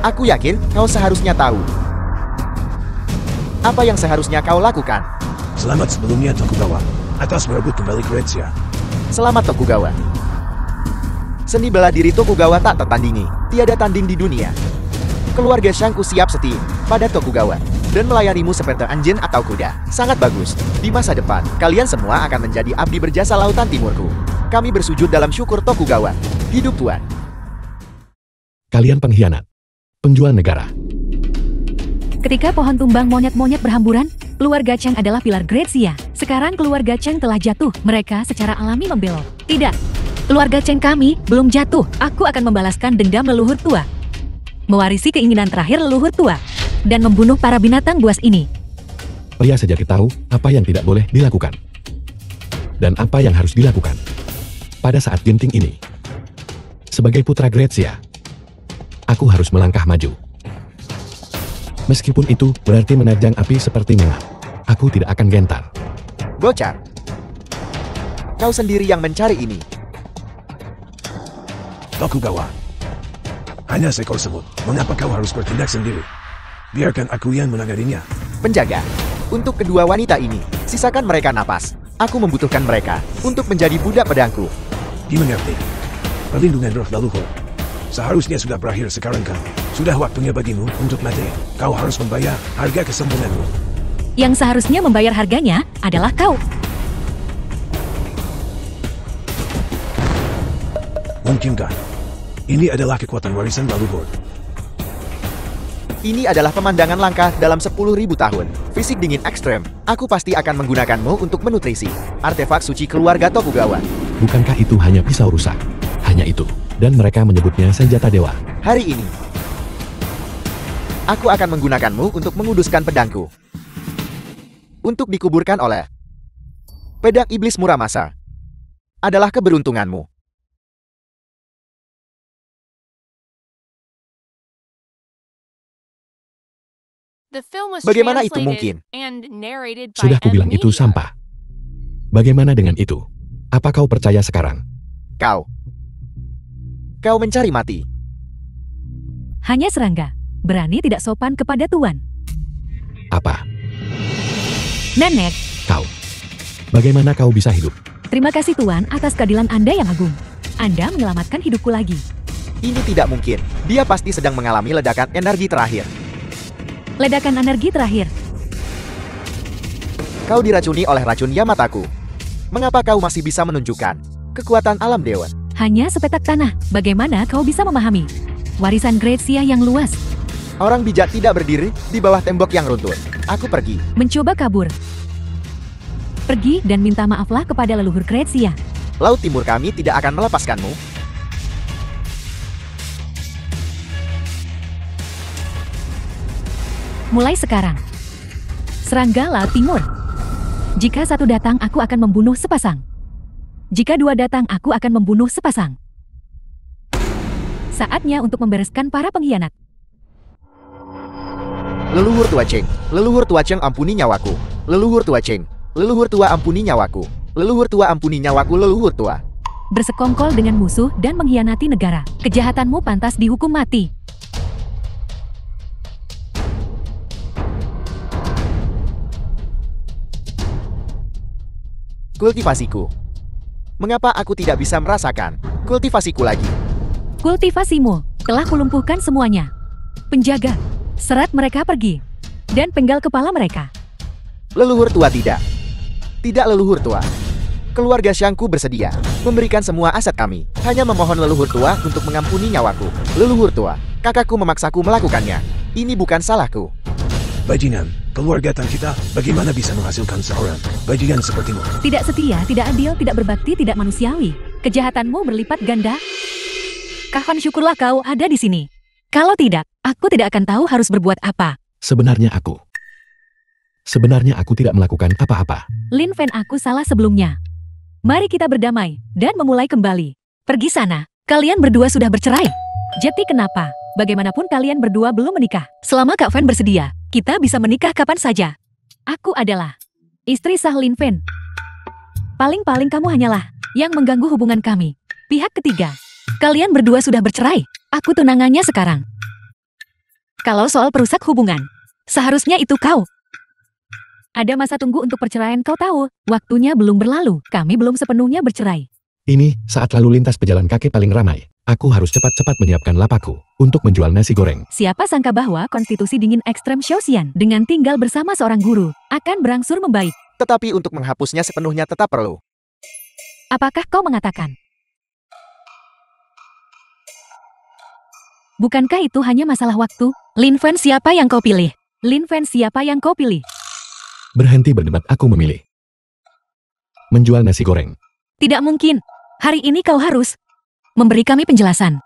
Aku yakin kau seharusnya tahu apa yang seharusnya kau lakukan. Selamat sebelumnya, Tokugawa, atas merebut kembali Gracia. Selamat Tokugawa. Seni bela diri Tokugawa tak tertandingi, tiada tanding di dunia. Keluarga Shangku siap setia pada Tokugawa dan melayanimu seperti anjing atau kuda. Sangat bagus. Di masa depan, kalian semua akan menjadi abdi berjasa lautan timurku. Kami bersujud dalam syukur Tokugawa. Hidup Tuan. Kalian pengkhianat. Penjual negara. Ketika pohon tumbang monyet-monyet berhamburan, keluarga Cheng adalah pilar Gracia. Sekarang keluarga Cheng telah jatuh. Mereka secara alami membelok. Tidak. Keluarga Cheng kami belum jatuh. Aku akan membalaskan dendam leluhur tua. Mewarisi keinginan terakhir leluhur tua. Dan membunuh para binatang buas ini. Pria sejati tahu apa yang tidak boleh dilakukan. Dan apa yang harus dilakukan. Pada saat genting ini. Sebagai putra Gracia, aku harus melangkah maju. Meskipun itu berarti menerjang api seperti minyak. Aku tidak akan gentar. Bocah. Kau sendiri yang mencari ini. Tokugawa, hanya seekor semut. Mengapa kau harus bertindak sendiri? Biarkan aku yang menanganinya. Penjaga, untuk kedua wanita ini, sisakan mereka napas. Aku membutuhkan mereka untuk menjadi budak pedangku. Dimengerti. Perlindungan roh leluhur seharusnya sudah berakhir sekarang kan. Sudah waktunya bagimu untuk mati. Kau harus membayar harga kesombonganmu. Yang seharusnya membayar harganya adalah kau. Mungkinkah ini adalah kekuatan warisan leluhur? Ini adalah pemandangan langka dalam 10.000 tahun. Fisik dingin ekstrem. Aku pasti akan menggunakanmu untuk menutrisi artefak suci keluarga Tokugawa. Bukankah itu hanya pisau rusak? Hanya itu. Dan mereka menyebutnya senjata dewa. Hari ini, aku akan menggunakanmu untuk menguduskan pedangku. Untuk dikuburkan oleh pedang iblis Muramasa. Adalah keberuntunganmu. Bagaimana itu mungkin? Sudah kubilang itu sampah. Bagaimana dengan itu? Apa kau percaya sekarang? Kau mencari mati. Hanya serangga. Berani tidak sopan kepada tuan. Apa? Nenek, Kau? Bagaimana kau bisa hidup? terima kasih tuan atas keadilan Anda yang agung. Anda menyelamatkan hidupku lagi. Ini tidak mungkin. Dia pasti sedang mengalami ledakan energi terakhir. Ledakan energi terakhir. Kau diracuni oleh racun Yamataku. Mengapa kau masih bisa menunjukkan kekuatan alam dewa? Hanya sepetak tanah. Bagaimana kau bisa memahami? Warisan Gracia yang luas. Orang bijak tidak berdiri di bawah tembok yang runtuh. Aku pergi. Mencoba kabur. Pergi dan minta maaflah kepada leluhur Gracia. Laut Timur kami tidak akan melepaskanmu. Mulai sekarang. Serangga Laut Timur. Jika satu datang, aku akan membunuh sepasang. Jika dua datang, aku akan membunuh sepasang. Saatnya untuk membereskan para pengkhianat. Leluhur tua Cheng. Leluhur tua Cheng ampuni nyawaku. Leluhur tua Cheng. Leluhur tua ampuni nyawaku. Leluhur tua ampuni nyawaku. Leluhur tua. Bersekongkol dengan musuh dan mengkhianati negara. Kejahatanmu pantas dihukum mati. Kultivasiku. Mengapa aku tidak bisa merasakan kultivasiku lagi? Kultivasimu telah kulumpuhkan semuanya. Penjaga, serat mereka pergi. Dan penggal kepala mereka. Leluhur tua tidak. Tidak leluhur tua. Keluarga Shangku bersedia memberikan semua aset kami. Hanya memohon leluhur tua untuk mengampuni nyawaku. Leluhur tua, kakakku memaksaku melakukannya. Ini bukan salahku. Bajingan, keluarga tan kita bagaimana bisa menghasilkan seorang bajingan sepertimu? Tidak setia, tidak adil, tidak berbakti, tidak manusiawi. Kejahatanmu berlipat ganda. Kahwan, syukurlah kau ada di sini. Kalau tidak, aku tidak akan tahu harus berbuat apa. Sebenarnya aku tidak melakukan apa-apa. Lin Fen, aku salah sebelumnya. Mari kita berdamai dan memulai kembali. Pergi sana. Kalian berdua sudah bercerai. Jadi kenapa? Bagaimanapun kalian berdua belum menikah. Selama Kak Fen bersedia, kita bisa menikah kapan saja. Aku adalah istri sah Lin Fen. Paling-paling kamu hanyalah yang mengganggu hubungan kami. Pihak ketiga. Kalian berdua sudah bercerai. Aku tunangannya sekarang. Kalau soal perusak hubungan, seharusnya itu kau. Ada masa tunggu untuk perceraian, kau tahu. Waktunya belum berlalu. Kami belum sepenuhnya bercerai. Ini saat lalu lintas pejalan kaki paling ramai. Aku harus cepat-cepat menyiapkan lapakku untuk menjual nasi goreng. Siapa sangka bahwa konstitusi dingin ekstrem Xiaoxian dengan tinggal bersama seorang guru akan berangsur membaik. Tetapi untuk menghapusnya sepenuhnya tetap perlu. Apakah kau mengatakan? Bukankah itu hanya masalah waktu? Lin Fen, siapa yang kau pilih? Lin Fen, siapa yang kau pilih? Berhenti berdebat, aku memilih menjual nasi goreng. Tidak mungkin. Hari ini kau harus memberi kami penjelasan.